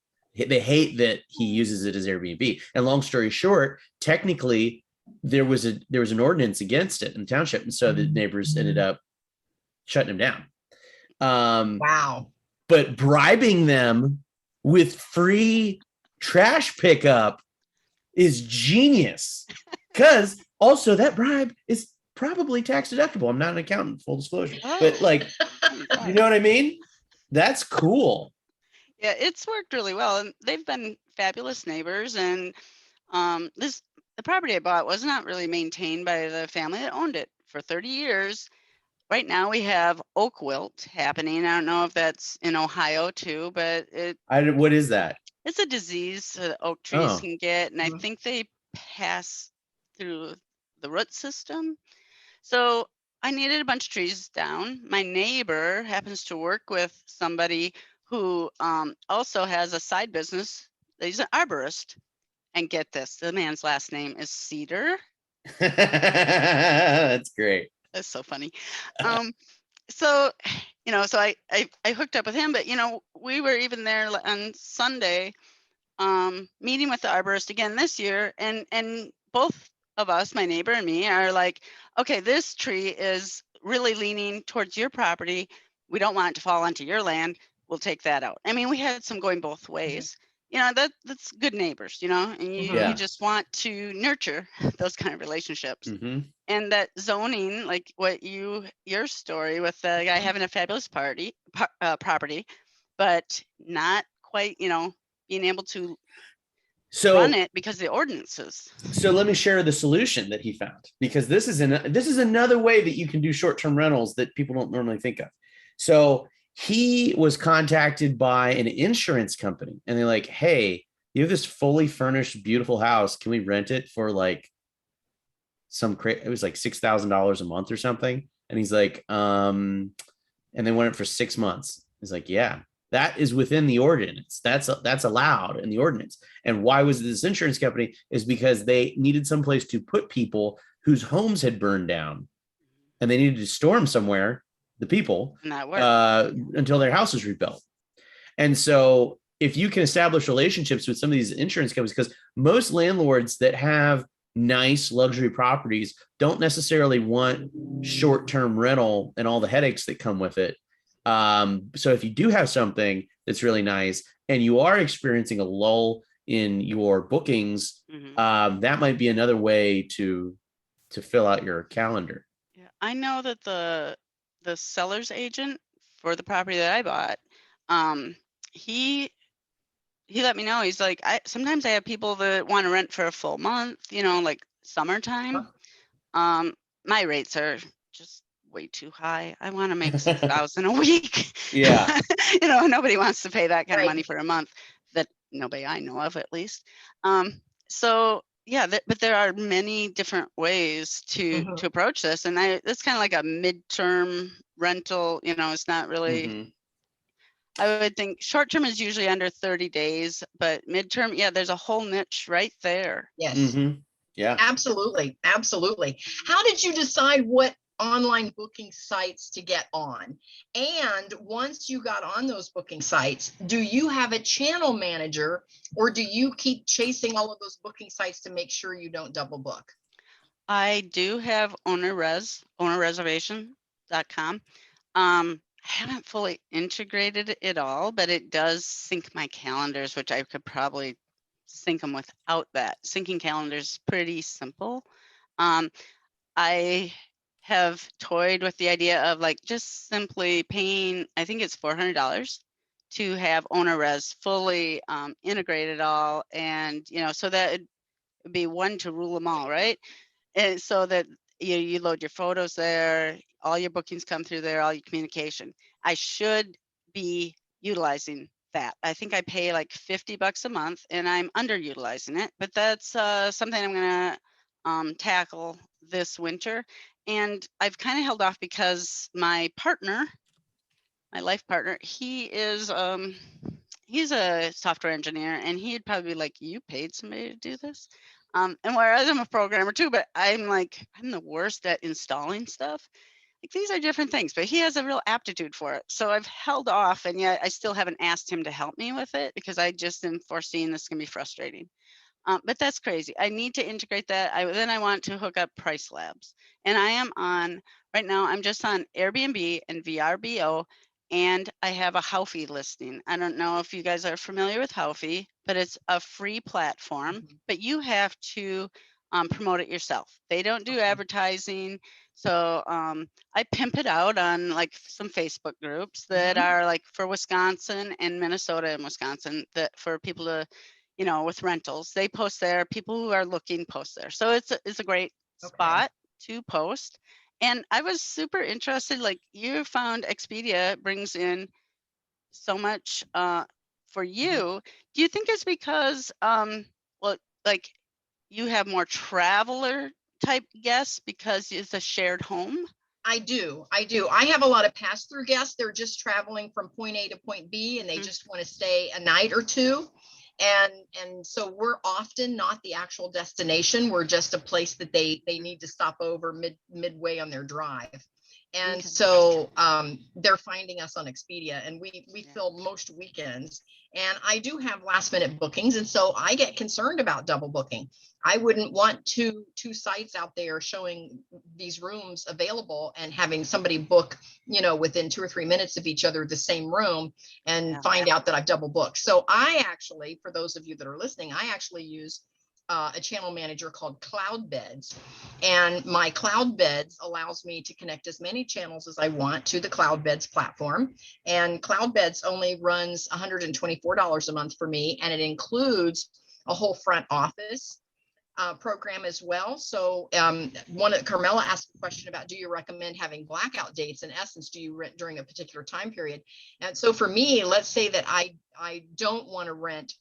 They hate that he uses it as Airbnb. And long story short, technically there was an ordinance against it in the township, and so the neighbors ended up shutting him down. Wow. But bribing them with free trash pickup is genius, because also that bribe is probably tax deductible. I'm not an accountant, full disclosure, but like, you know what I mean? That's cool. Yeah, it's worked really well, and they've been fabulous neighbors. And the property I bought was not really maintained by the family that owned it for 30 years. Right now we have oak wilt happening. I don't know if that's in Ohio too, but What is that? it's a disease that oak trees Oh. can get, and I Mhm. think they pass through the root system. So I needed a bunch of trees down. My neighbor happens to work with somebody who also has a side business. He's an arborist. And get this, the man's last name is Cedar. That's great. That's so funny. So, so I hooked up with him, but, we were even there on Sunday meeting with the arborist again this year. And both of us, my neighbor and me, are like, okay, this tree is really leaning towards your property. We don't want it to fall onto your land. we'll take that out. I mean, we had some going both ways. That's good neighbors, and you Yeah. just want to nurture those kind of relationships. Mm-hmm. And that zoning, like what your story with the guy having a fabulous property, but not quite, being able to run it because of the ordinances. So let me share the solution that he found, because this is another way that you can do short-term rentals that people don't normally think of. So he was contacted by an insurance company, and they're like, "Hey, you have this fully furnished, beautiful house. Can we rent it for like it was like $6,000 a month or something?" And he's like, and they want it for 6 months. He's like, "Yeah, that is within the ordinance. That's allowed in the ordinance." And why was this insurance company? Is because they needed someplace to put people whose homes had burned down, and they needed to store them somewhere, the people, until their house was rebuilt. And so if you can establish relationships with some of these insurance companies, because most landlords that have nice luxury properties don't necessarily want short-term rental and all the headaches that come with it. So if you do have something that's really nice and you are experiencing a lull in your bookings, that might be another way to fill out your calendar. Yeah, I know that the seller's agent for the property that I bought, he let me know. He's like, sometimes I have people that want to rent for a full month, like summertime. My rates are just way too high. I want to make 6,000 a week. Yeah. Nobody wants to pay that kind of money for a month, that nobody I know of, at least. So yeah, but there are many different ways to approach this. And it's kind of like a midterm rental, it's not really, I would think short-term is usually under 30 days, but midterm, yeah, there's a whole niche right there. Yes. Yeah. Absolutely. Absolutely. How did you decide what online booking sites to get on? And once you got on those booking sites, do you have a channel manager, or do you keep chasing all of those booking sites to make sure you don't double book? I do have ownerreservation.com. I haven't fully integrated it all, but it does sync my calendars, which I could probably sync them without that. Syncing calendars is pretty simple. I have toyed with the idea of like just simply paying, I think it's $400 to have OwnerRes fully integrated all, and so that it'd be one to rule them all, right? And so that you load your photos there, all your bookings come through there, all your communication. I should be utilizing that. I think I pay like $50 a month, and I'm underutilizing it, but that's something I'm gonna tackle this winter. And I've kind of held off because my life partner, he's a software engineer, and he'd probably be like, "You paid somebody to do this?" And whereas I'm a programmer too, but I'm the worst at installing stuff. Like, these are different things, but he has a real aptitude for it. So I've held off, and yet I still haven't asked him to help me with it because I just am foreseeing this can be frustrating. But that's crazy. I need to integrate that. Then I want to hook up Price Labs. And I am on, right now, I'm just on Airbnb and VRBO, and I have a Howfie listing. I don't know if you guys are familiar with Howfie, but it's a free platform, but you have to promote it yourself. They don't do advertising. So I pimp it out on like some Facebook groups that are like for Wisconsin and Minnesota and Wisconsin, that for people to, with rentals, they post there. People who are looking post there. So it's a great spot to post. And I was super interested, like you found Expedia brings in so much for you. Do you think it's because, like you have more traveler type guests because it's a shared home? I do. I have a lot of pass-through guests. They're just traveling from point A to point B, and they just want to stay a night or two. And so we're often not the actual destination. We're just a place that they need to stop over midway on their drive. And Okay. so they're finding us on Expedia, and we Yeah. fill most weekends. And I do have last minute bookings, and so I get concerned about double booking. I wouldn't want two sites out there showing these rooms available and having somebody book, within 2 or 3 minutes of each other, the same room, and Yeah. find out that I've double booked. So I actually, for those of you that are listening, I actually use a channel manager called Cloudbeds. And my Cloudbeds allows me to connect as many channels as I want to the Cloudbeds platform. And Cloudbeds only runs $124 a month for me, and it includes a whole front office program as well. So Carmela asked a question about, do you recommend having blackout dates? In essence, do you rent during a particular time period? And so for me, let's say that I don't want to rent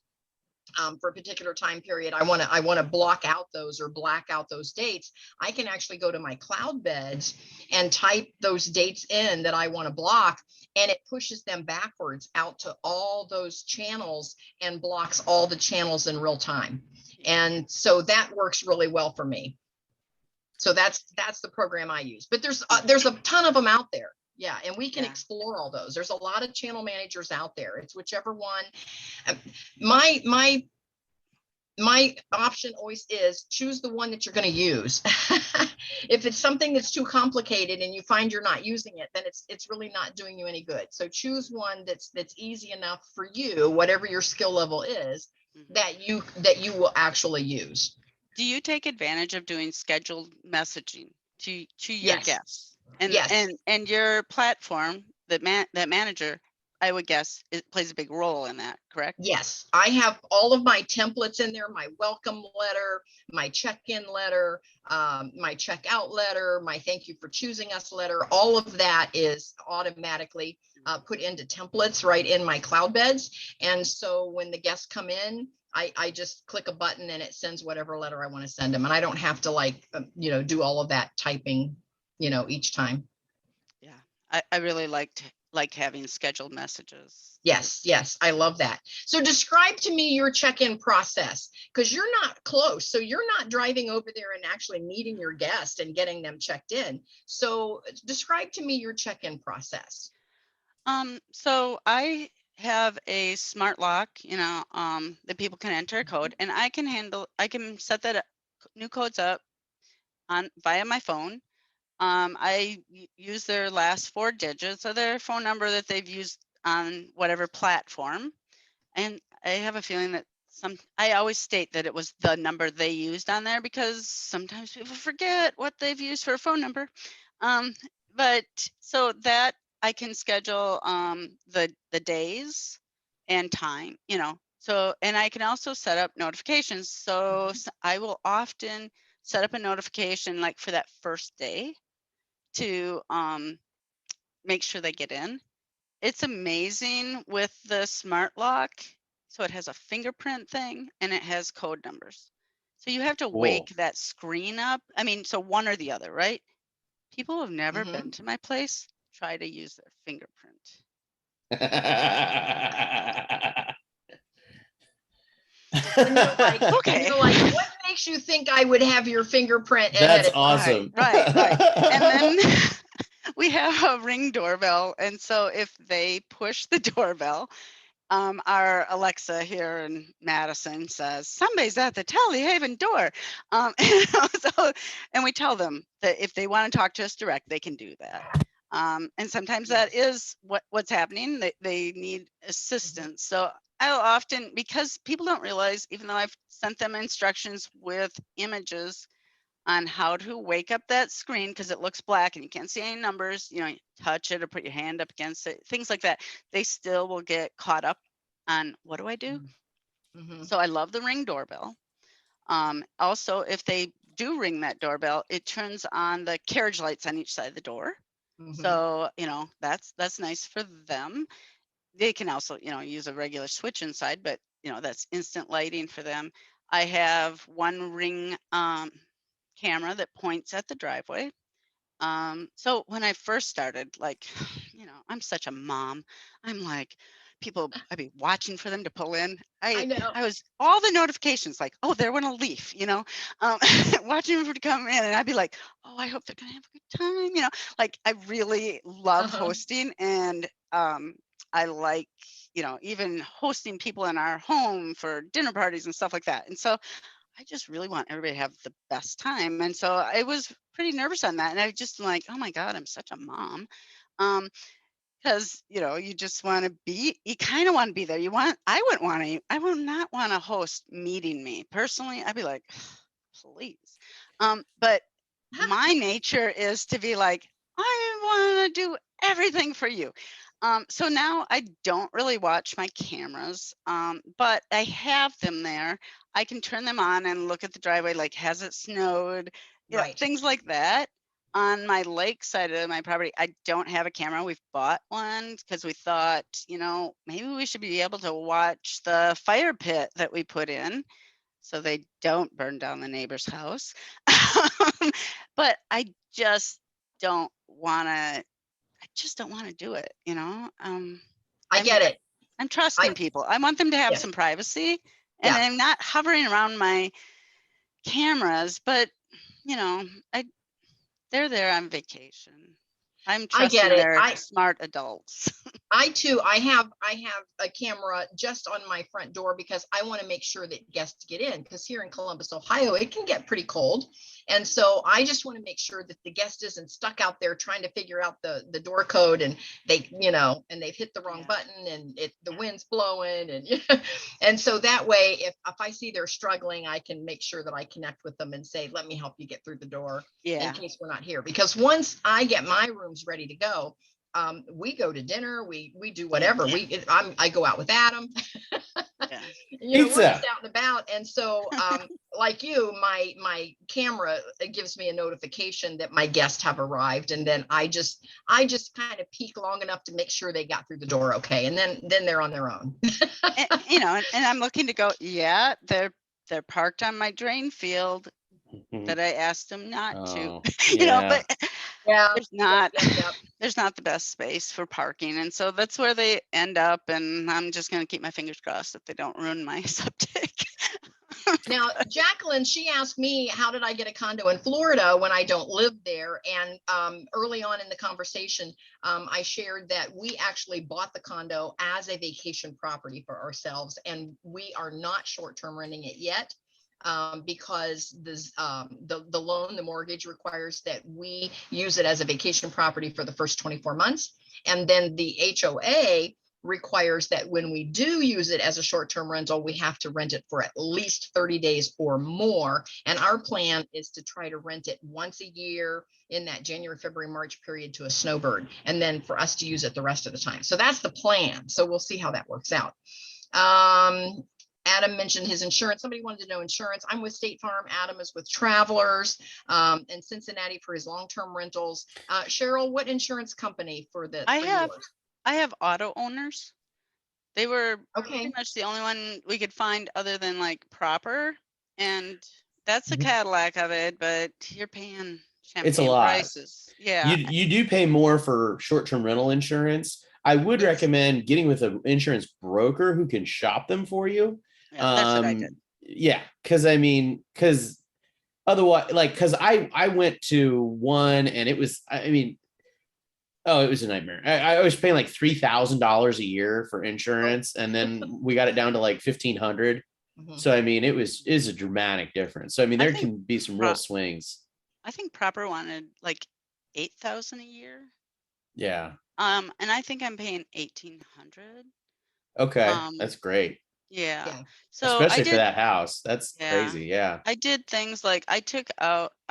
for a particular time period. I want to block out those or black out those dates. I can actually go to my Cloudbeds and type those dates in that I want to block, and it pushes them backwards out to all those channels and blocks all the channels in real time. And so that works really well for me. So that's the program I use. But there's a ton of them out there. Yeah, and we can explore all those. There's a lot of channel managers out there. It's whichever one. My option always is choose the one that you're going to use. If it's something that's too complicated and you find you're not using it, then it's really not doing you any good. So choose one that's easy enough for you, whatever your skill level is, that you will actually use. Do you take advantage of doing scheduled messaging to your Yes. guests? And Yes. and your platform, that manager, I would guess it plays a big role in that, correct? Yes, I have all of my templates in there, my welcome letter, my check-in letter, my checkout letter, my thank you for choosing us letter. All of that is automatically put into templates right in my Cloudbeds. And so when the guests come in, I just click a button and it sends whatever letter I want to send them. And I don't have to do all of that typing, each time. Yeah, I really like having scheduled messages. Yes, I love that. So describe to me your check-in process, because you're not close. So you're not driving over there and actually meeting your guest and getting them checked in. So describe to me your check-in process. So I have a smart lock, that people can enter a code, and I can set that new codes up via my phone. I use their last 4 digits of their phone number that they've used on whatever platform. And I have a feeling that I always state that it was the number they used on there, because sometimes people forget what they've used for a phone number. But so that I can schedule the days and time, So, and I can also set up notifications. So I will often set up a notification like for that first day to make sure they get in. It's amazing with the smart lock. So it has a fingerprint thing and it has code numbers. So you have to wake that screen up. I mean, so one or the other, right? People who have never been to my place try to use their fingerprint. And you're like, okay. What makes you think I would have your fingerprint? That's awesome. Right. And then we have a Ring doorbell. And so if they push the doorbell, our Alexa here in Madison says, somebody's at the Talihaven door. And we tell them that if they want to talk to us direct, they can do that. And sometimes that is what's happening. They need assistance. So I'll often, because people don't realize, even though I've sent them instructions with images on how to wake up that screen, because it looks black and you can't see any numbers, you touch it or put your hand up against it, things like that, they still will get caught up on what do I do? So I love the Ring doorbell. Also, if they do ring that doorbell, it turns on the carriage lights on each side of the door. So, that's nice for them. They can also, use a regular switch inside, but that's instant lighting for them. I have one Ring camera that points at the driveway. So when I first started, I'm such a mom. I'm like, people, I'd be watching for them to pull in. I know. I was all the notifications like, oh, there went a leaf, watching for to come in, and I'd be like, oh, I hope they're gonna have a good time, like I really love hosting, and I like, even hosting people in our home for dinner parties and stuff like that. And so I just really want everybody to have the best time. And so I was pretty nervous on that. And I just like, oh my God, I'm such a mom. Because you just want to be, you kind of want to be there. I would not want a host meeting me personally. I'd be like, please. But my nature is to be like, I want to do everything for you. So now I don't really watch my cameras, but I have them there. I can turn them on and look at the driveway, like, has it snowed? Right. Things like that. On my lake side of my property, I don't have a camera. We've bought one because we thought, maybe we should be able to watch the fire pit that we put in so they don't burn down the neighbor's house. But I just don't want to do it, I get it. I'm trusting people. I want them to have some privacy, and I'm not hovering around my cameras, but they're there on vacation. I'm trusting they're smart adults. I too, I have a camera just on my front door because I want to make sure that guests get in, because here in Columbus, Ohio, it can get pretty cold. And so I just want to make sure that the guest isn't stuck out there trying to figure out the door code, and they, and they've hit the wrong button, and the wind's blowing, and so that way, if I see they're struggling, I can make sure that I connect with them and say, let me help you get through the door in case we're not here. Because once I get my rooms ready to go, we go to dinner, we do whatever. I go out with Adam. We're just out and about. And so like you, my camera, it gives me a notification that my guests have arrived, and then I just kind of peek long enough to make sure they got through the door okay, and then they're on their own. and I'm looking to go, they're parked on my drain field that I asked them not to, but there's not the best space for parking. And so that's where they end up. And I'm just going to keep my fingers crossed that they don't ruin my septic. Now, Jacqueline, she asked me, how did I get a condo in Florida when I don't live there? And early on in the conversation, I shared that we actually bought the condo as a vacation property for ourselves, and we are not short-term renting it yet. Because the loan, the mortgage requires that we use it as a vacation property for the first 24 months. And then the HOA requires that when we do use it as a short-term rental, we have to rent it for at least 30 days or more. And our plan is to try to rent it once a year in that January, February, March period to a snowbird, and then for us to use it the rest of the time. So that's the plan. So we'll see how that works out. Adam mentioned his insurance. Somebody wanted to know insurance. I'm with State Farm. Adam is with Travelers, and Cincinnati for his long-term rentals. Cheryl, what insurance company for yours? I have auto owners. They were pretty much the only one we could find other than like Proper, and that's a Cadillac of it, but you're paying champagne it's a lot. Prices. Yeah. You do pay more for short-term rental insurance. I would recommend getting with an insurance broker who can shop them for you. Yeah, that's what I did. Yeah, because otherwise, because I went to one and it was, it was a nightmare. I was paying like $3,000 a year for insurance, and then we got it down to like $1,500. So it is a dramatic difference. So there can be some real swings. I think Proper wanted like $8,000 a year. Yeah. And I think I'm paying $1,800. Okay, that's great. Yeah. So especially for that house, that's crazy. Yeah. I did things like I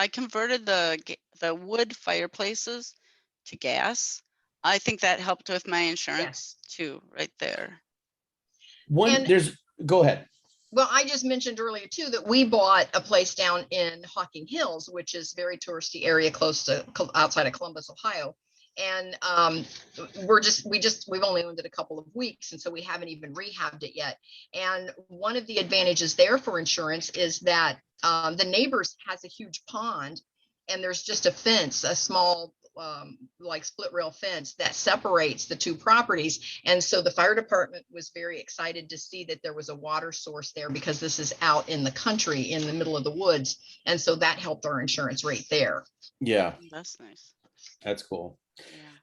converted the wood fireplaces to gas. I think that helped with my insurance too, right there. Go ahead. Well, I just mentioned earlier too that we bought a place down in Hocking Hills, which is very touristy area close to outside of Columbus, Ohio. And we've only owned it a couple of weeks, and so we haven't even rehabbed it yet. And one of the advantages there for insurance is that the neighbors has a huge pond, and there's just a fence, a small like split rail fence that separates the two properties. And so the fire department was very excited to see that there was a water source there, because this is out in the country in the middle of the woods. And so that helped our insurance rate there. Yeah, That's nice. that's cool.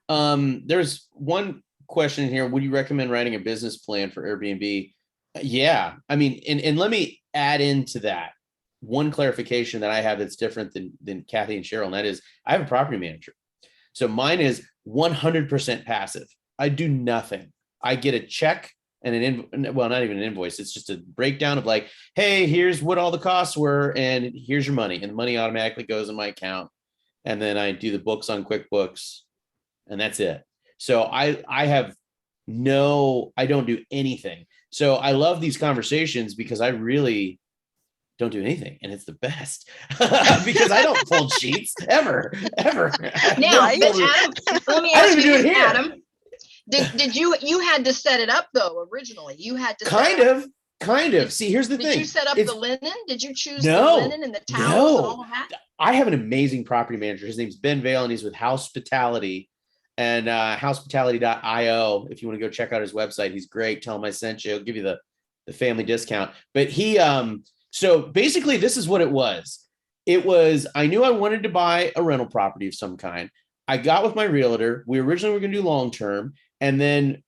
Yeah. There's one question here. Would you recommend writing a business plan for Airbnb? Yeah. I mean, and let me add into that one clarification that I have that's different than Kathy and Cheryl, and that is I have a property manager. So mine is 100% passive. I do nothing. I get a check and well, not even an invoice. It's just a breakdown of like, hey, here's what all the costs were, and here's your money. And the money automatically goes in my account. And then I do the books on QuickBooks, and that's it. So I don't do anything. So I love these conversations because I really don't do anything, and it's the best because I don't fold sheets ever. Now, Adam, let me ask you this, Adam. Did you had to set it up though originally? You had to kind of. See, here's the thing. Did you set up the linen? Did you choose the linen and the towels and all of that? I have an amazing property manager. His name's Ben Vale, and he's with Hospitality and hospitality.io. If you want to go check out his website, he's great. Tell him I sent you. He'll give you the family discount. But he so basically this is what it was. It was, I knew I wanted to buy a rental property of some kind. I got with my realtor. We originally were going to do long-term, and then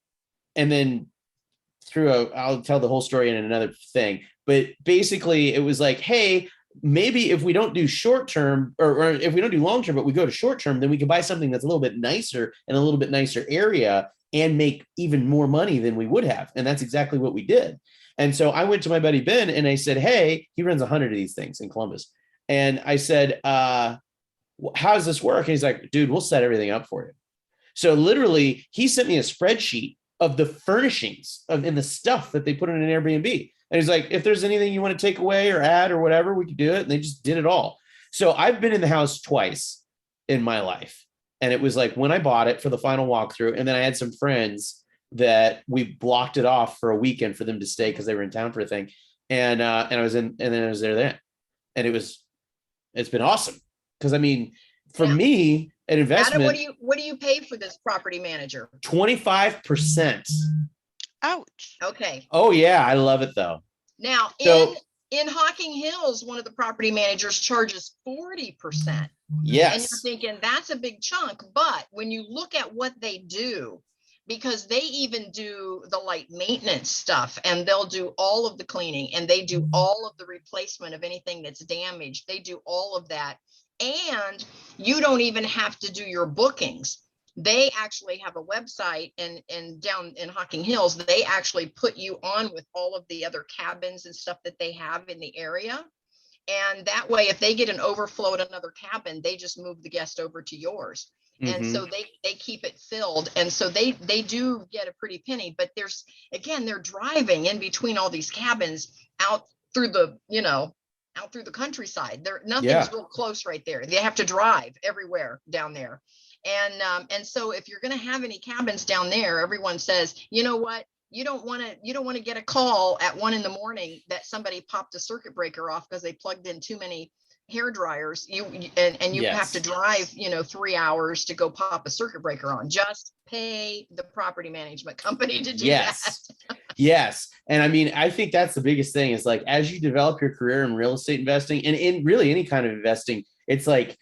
I'll tell the whole story in another thing. But basically it was like, hey, maybe if we don't do short-term or if we don't do long-term, but we go to short-term, then we can buy something that's a little bit nicer in a little bit nicer area and make even more money than we would have. And that's exactly what we did. And so I went to my buddy Ben and I said, hey, he runs 100 of these things in Columbus. And I said, how does this work? And he's like, dude, we'll set everything up for you. So literally he sent me a spreadsheet of the furnishings and the stuff that they put in an Airbnb. And he's like, if there's anything you want to take away or add or whatever, we could do it. And they just did it all. So I've been in the house twice in my life. And it was like when I bought it for the final walkthrough. And then I had some friends that we blocked it off for a weekend for them to stay because they were in town for a thing. And I was there then. And it's been awesome. Because I mean, for me, an investment. Adam, what do you pay for this property manager? 25%. Ouch. Okay. Oh yeah, I love it though. Now in Hocking Hills, one of the property managers charges 40%. Yes. And you're thinking that's a big chunk, but when you look at what they do, because they even do the light maintenance stuff, and they'll do all of the cleaning, and they do all of the replacement of anything that's damaged. They do all of that. And you don't even have to do your bookings. They actually have a website, and down in Hocking Hills, they actually put you on with all of the other cabins and stuff that they have in the area. And that way, if they get an overflow at another cabin, they just move the guest over to yours. And so they keep it filled. And so they do get a pretty penny, but they're driving in between all these cabins out through the countryside. Nothing's real close right there. They have to drive everywhere down there. And so if you're going to have any cabins down there, everyone says, you know what? You don't want to get a call at 1 a.m. that somebody popped a circuit breaker off because they plugged in too many hair dryers. You have to drive 3 hours to go pop a circuit breaker on. Just pay the property management company to do that. Yes. And I mean, I think that's the biggest thing is like, as you develop your career in real estate investing and in really any kind of investing, it's like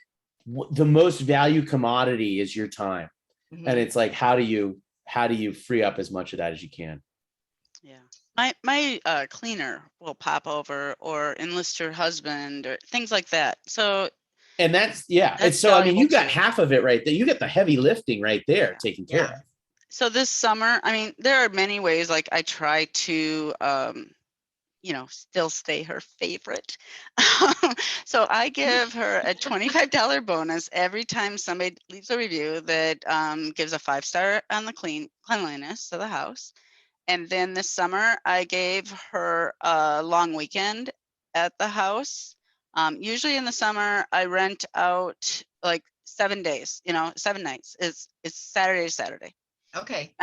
the most value commodity is your time. Mm-hmm. And it's like, how do you free up as much of that as you can? Yeah. My cleaner will pop over or enlist her husband or things like that. So, and that's I mean, you got half of it right there. You get the heavy lifting right there taken care of. So this summer, I mean, there are many ways, like I try to, still stay her favorite. So I give her a $25 bonus every time somebody leaves a review that gives a 5-star on the cleanliness of the house. And then this summer, I gave her a long weekend at the house. Usually in the summer, I rent out like 7 days, 7 nights. It's Saturday to Saturday. Okay.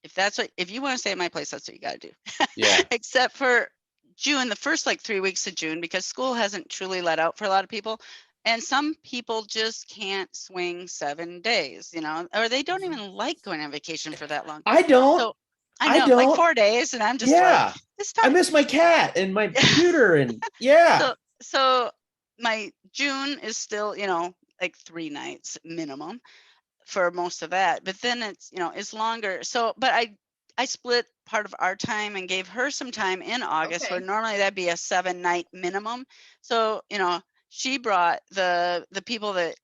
If you want to stay at my place, that's what you got to do. Yeah. Except for June, the first 3 weeks of June, because school hasn't truly let out for a lot of people. And some people just can't swing 7 days, you know, or they don't even like going on vacation for that long. I don't. So I I know, like don't. 4 days, and I'm just like, Yeah. it's I time. miss my cat and my computer and yeah. So my June is still, you know, like 3 nights minimum for most of that, but then it's, you know, it's longer. So, but I split part of our time and gave her some time in August, where Okay. normally that'd be a 7-night minimum. So, you know, she brought the people that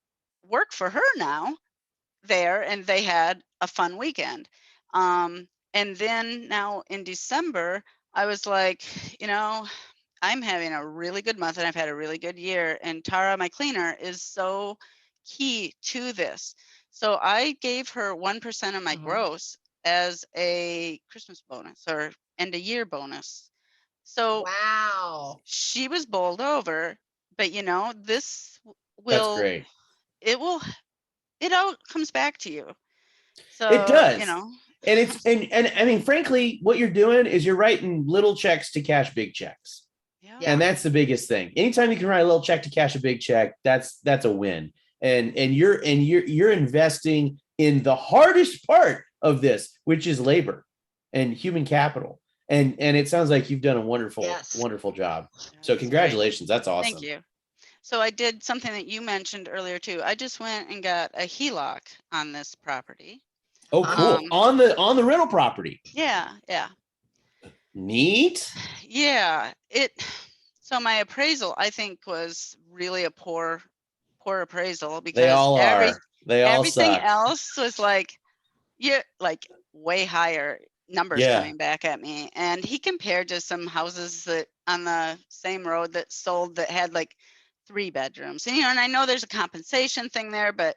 work for her now there, and they had a fun weekend. And then now in December, I was like, you know, I'm having a really good month and I've had a really good year. And Tara, my cleaner, is so key to this. So I gave her 1% of my Mhm. gross as a Christmas bonus or end of year bonus. So Wow. she was bowled over, but you know, this That's will, great. it will, it all comes back to you. It So, you does. know, And it's and I mean, frankly, what you're doing is you're writing little checks to cash big checks. yeah. Yeah. And that's the biggest thing. Anytime you can write a little check to cash a big check, that's a win. And you're investing in the hardest part of this, which is labor and human capital. And it sounds like you've done a wonderful, Yes. wonderful job. Yeah, So it's great. congratulations. That's awesome. Thank you. So I did something that you mentioned earlier too. I just went and got a HELOC on this property. Oh, cool. On the rental property. Yeah. Neat. Yeah. So my appraisal, I think, was really a poor appraisal, They because all are. They all everything suck. else was like, yeah, like way higher numbers Yeah. coming back at me. And he compared to some houses that on the same road that sold that had like 3 bedrooms. And, you know, and I know there's a compensation thing there, but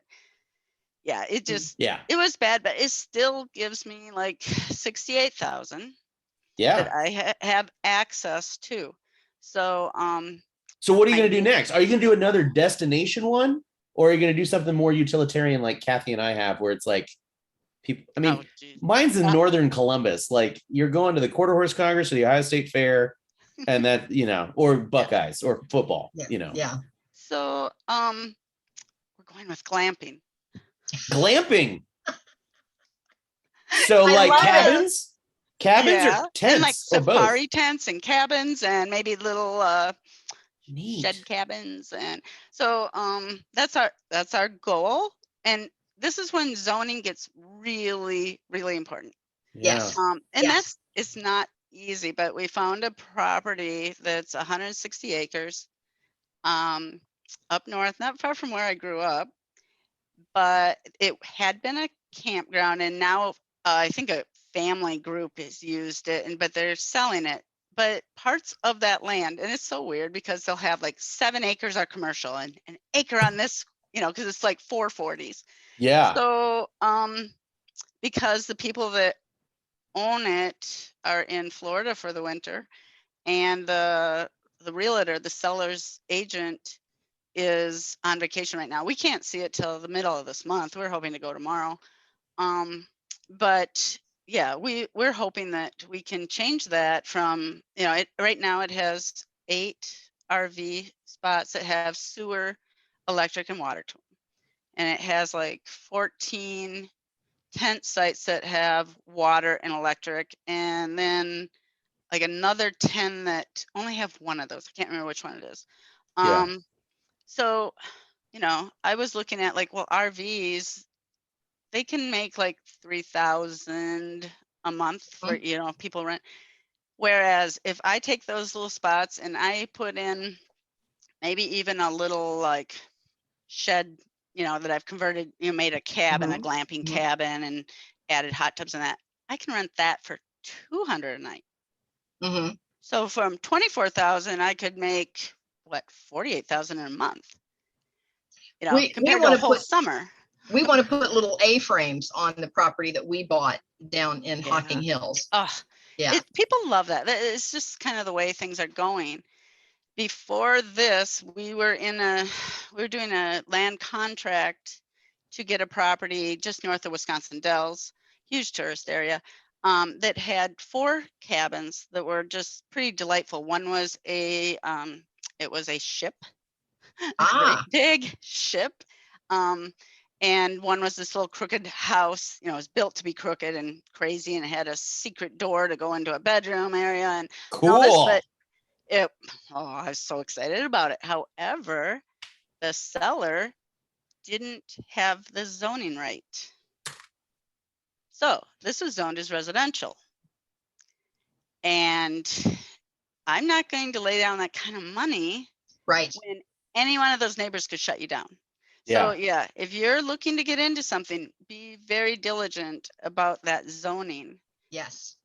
yeah, it just, Yeah. it was bad, but it still gives me like 68,000 Yeah. that I have access to. So, So what are you I going to do need- next? Are you going to do another destination one, or are you going to do something more utilitarian like Kathy and I have, where it's like people? I mean, oh, geez. mine's in northern Columbus. Like you're going to the Quarter Horse Congress or the Ohio State Fair, and that or Buckeyes or football. Yeah. Yeah. So, we're going with glamping. Glamping. So I like love it. cabins Yeah, or and like tents or both. safari tents and cabins and maybe little Neat. shed cabins. And so that's our goal. And this is when zoning gets really, really important. Yeah. Yes. And Yes. it's not easy, but we found a property that's 160 acres up north, not far from where I grew up, but it had been a campground, and now I think a family group has used it, but they're selling it. But parts of that land, and it's so weird because they'll have like 7 acres are commercial and an acre on this, you know, because it's like 440s. Yeah. So because the people that own it are in Florida for the winter, and the realtor, the seller's agent, is on vacation right now. We can't see it till the middle of this month. We're hoping to go tomorrow. But yeah, we're hoping that we can change that from, you know, right now it has 8 RV spots that have sewer, electric, and water to them. And it has like 14 tent sites that have water and electric, and then like another 10 that only have one of those. I can't remember which one it is. Yeah. So, you know, I was looking at like, well, RVs, they can make like 3,000 a month for, you know, people rent. Whereas if I take those little spots and I put in maybe even a little like shed, you know, that I've converted, you know, made a cabin, a glamping cabin, and added hot tubs and that, I can rent that for 200 a night. So from 24,000, I could make what, 48,000 in a month. You know, compared to a whole summer. We want to put little A-frames on the property that we bought down in Hocking Hills. Oh, yeah. People love that. It's just kind of the way things are going. Before this, we were doing a land contract to get a property just north of Wisconsin Dells, huge tourist area, that had 4 cabins that were just pretty delightful. One was it was a ship. great Ah, big ship. And one was this little crooked house, it was built to be crooked and crazy, and it had a secret door to go into a bedroom area and all this, Cool. but I was so excited about it. However, the seller didn't have the zoning right. So this was zoned as residential. And I'm not going to lay down that kind of money right. when any one of those neighbors could shut you down. Yeah. So yeah, if you're looking to get into something, be very diligent about that zoning. Yes.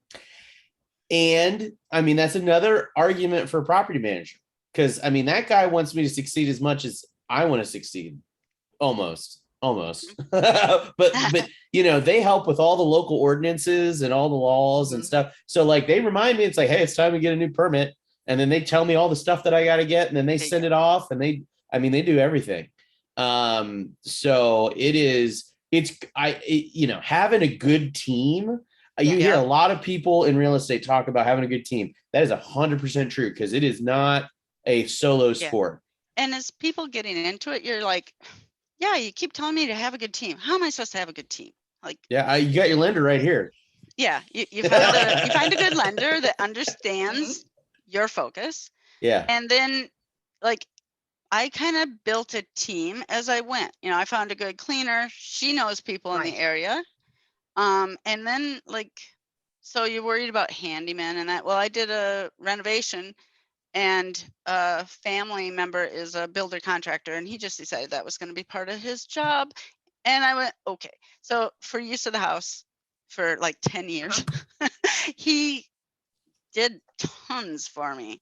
And I mean, that's another argument for a property manager. Because I mean, that guy wants me to succeed as much as I want to succeed. Almost. but they help with all the local ordinances and all the laws and stuff. So like they remind me, it's like, hey, it's time to get a new permit. And then they tell me all the stuff that I got to get, and then they send it off, and they do everything. So having a good team. You hear a lot of people in real estate talk about having a good team. That is 100% true, because it is not a solo sport. And as people getting into it, you're like, yeah, you keep telling me to have a good team. How am I supposed to have a good team? Like, you got your lender right here. Yeah, you find a good lender that understands your focus. Yeah. And then, like, I kind of built a team as I went. I found a good cleaner. She knows people in the area. And then, like, so you're worried about handyman and that. Well, I did a renovation, and a family member is a builder contractor, and he just decided that was going to be part of his job. And I went, okay. So for use of the house for like 10 years, he did tons for me.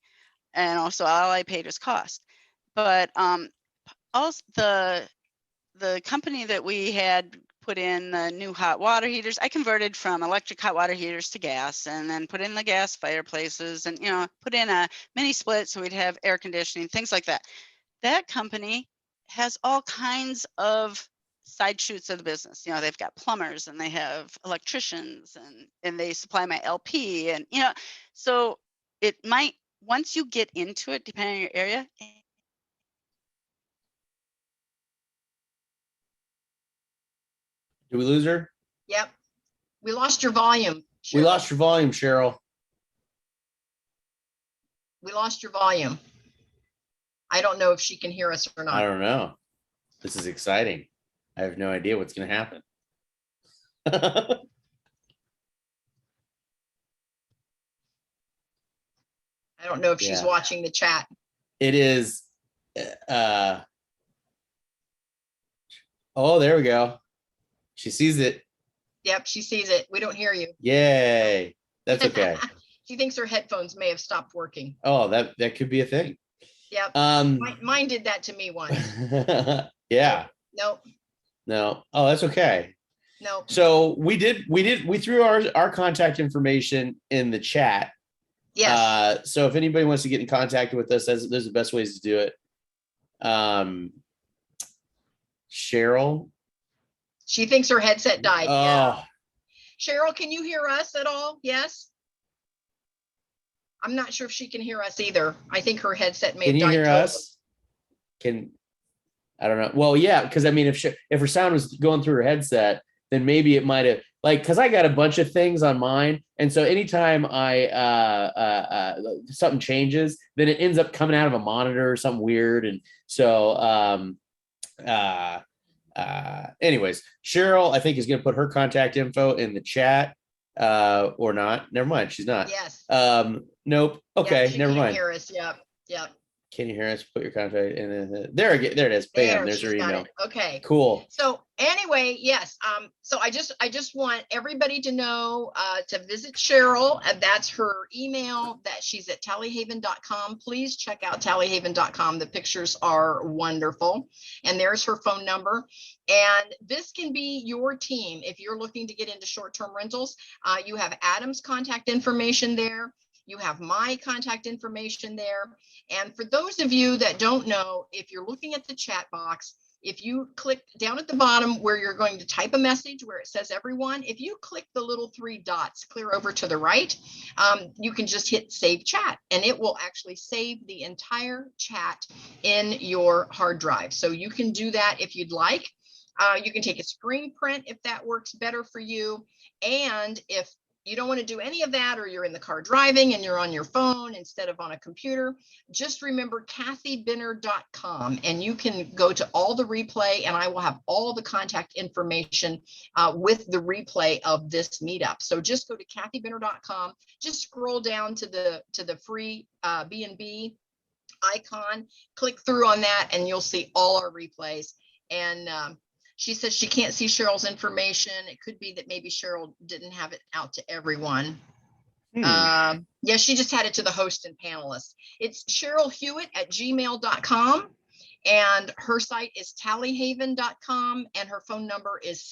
And also all I paid was cost. But also the company that we had put in the new hot water heaters, I converted from electric hot water heaters to gas, and then put in the gas fireplaces, and put in a mini split so we'd have air conditioning, things like that. That company has all kinds of side shoots of the business. They've got plumbers, and they have electricians, and they supply my LP, and so it might, once you get into it, depending on your area. Did we lose her? Yep. We lost your volume. Cheryl. We lost your volume, Cheryl. We lost your volume. I don't know if she can hear us or not. I don't know. This is exciting. I have no idea what's going to happen. I don't know if she's watching the chat. It is. Oh, there we go. She sees it. Yep, she sees it. We don't hear you. Yay. That's okay. She thinks her headphones may have stopped working. Oh, that could be a thing. Yep. Mine did that to me once. Yeah. Nope. No. Oh, that's okay. No. So we threw our contact information in the chat. Yes. So if anybody wants to get in contact with us, those are the best ways to do it. Cheryl. She thinks her headset died. Oh. Yeah. Cheryl, can you hear us at all? Yes. I'm not sure if she can hear us either. I think her headset may have died. Can you hear us? I don't know. Well, yeah, because I mean, if her sound was going through her headset, then maybe it might have, like, because I got a bunch of things on mine, and so anytime I something changes, then it ends up coming out of a monitor or something weird, and so anyways, Cheryl, I think, is going to put her contact info in the chat, or not. Never mind, she's not. Yes. Nope. Okay, yep, never mind. Hear us. Yep. Yep. Can you hear us? Put your contact in. There it is. Bam. There's her email. Okay. Cool. So anyway, yes. So I just want everybody to know to visit Cheryl, and that's her email. That she's at Talihaven.com. Please check out Talihaven.com. The pictures are wonderful, and there's her phone number. And this can be your team if you're looking to get into short-term rentals. You have Adam's contact information there. You have my contact information there. And for those of you that don't know, if you're looking at the chat box, if you click down at the bottom where you're going to type a message where it says everyone, if you click the little 3 dots clear over to the right, you can just hit save chat and it will actually save the entire chat in your hard drive. So you can do that if you'd like. You can take a screen print if that works better for you. And if you don't want to do any of that, or you're in the car driving and you're on your phone instead of on a computer, just remember kathybinner.com and you can go to all the replay, and I will have all the contact information with the replay of this meetup. So just go to kathybinner.com, just scroll down to the free B&B icon, click through on that, and you'll see all our replays. And she says she can't see Cheryl's information. It could be that maybe Cheryl didn't have it out to everyone. Yeah, she just had it to the host and panelists. It's Cheryl Hewitt at gmail.com. And her site is talihaven.com. And her phone number is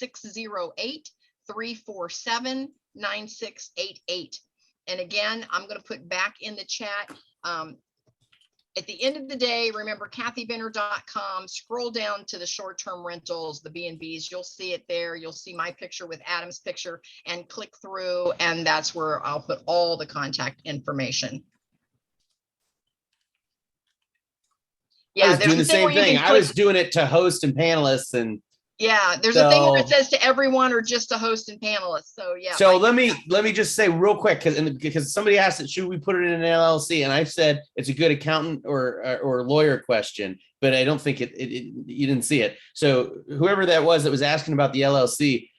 608-347-9688. And again, I'm going to put back in the chat. At the end of the day, remember kathybinner.com, scroll down to the short-term rentals, the B&Bs, you'll see it there. You'll see my picture with Adam's picture, and click through, and that's where I'll put all the contact information. I was doing the same thing. I was doing it to host and panelists, and yeah, there's a thing where it says to everyone or just to host and panelists. So yeah. So let me just say real quick, because somebody asked it, should we put it in an LLC? And I said it's a good accountant or lawyer question, but I don't think you didn't see it. So whoever that was asking about the LLC,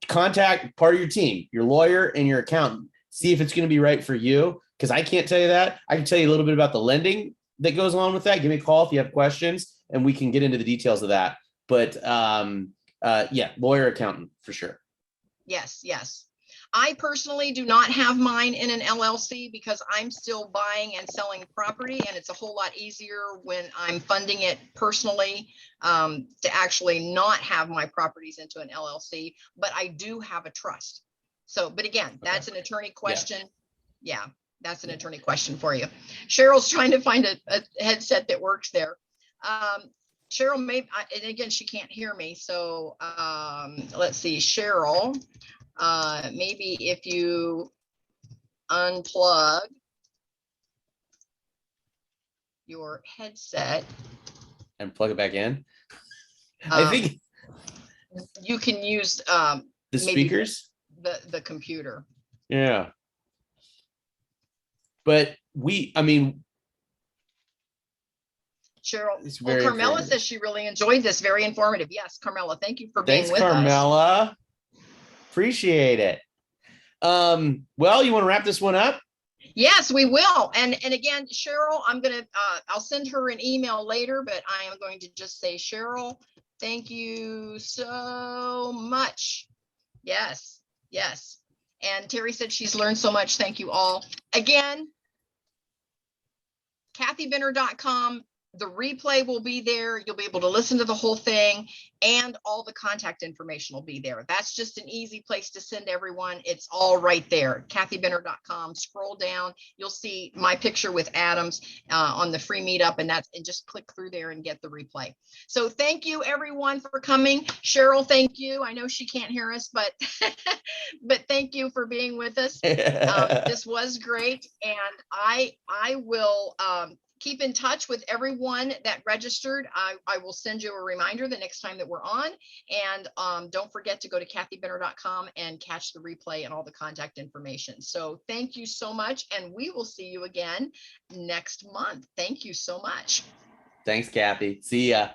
contact part of your team, your lawyer and your accountant. See if it's going to be right for you, because I can't tell you that. I can tell you a little bit about the lending that goes along with that. Give me a call if you have questions, and we can get into the details of that. But yeah, lawyer, accountant for sure. Yes, yes. I personally do not have mine in an LLC because I'm still buying and selling property, and it's a whole lot easier when I'm funding it personally to actually not have my properties into an LLC, but I do have a trust. So, but again, that's an attorney question. Yeah, that's an attorney question for you. Cheryl's trying to find a headset that works there. Cheryl, maybe, and again, she can't hear me. So let's see, Cheryl, maybe if you unplug your headset and plug it back in, I think you can use the speakers, the computer. Yeah. But I mean, Cheryl, well, Carmela says she really enjoyed this. Very informative. Yes, Carmela, thank you for being with us. Thanks, Carmela. Appreciate it. Well, you want to wrap this one up? Yes, we will. And again, Cheryl, I'll send her an email later, but I am going to just say, Cheryl, thank you so much. Yes, yes. And Terry said she's learned so much. Thank you all. Again, kathybinner.com. The replay will be there. You'll be able to listen to the whole thing, and all the contact information will be there. That's just an easy place to send everyone. It's all right there. kathybinner.com. Scroll down. You'll see my picture with Adams on the free meetup, and just click through there and get the replay. So thank you everyone for coming. Cheryl, thank you. I know she can't hear us, but but thank you for being with us. This was great, and I will keep in touch with everyone that registered. I will send you a reminder the next time that we're on. And don't forget to go to kathybinner.com and catch the replay and all the contact information. So thank you so much. And we will see you again next month. Thank you so much. Thanks, Kathy. See ya.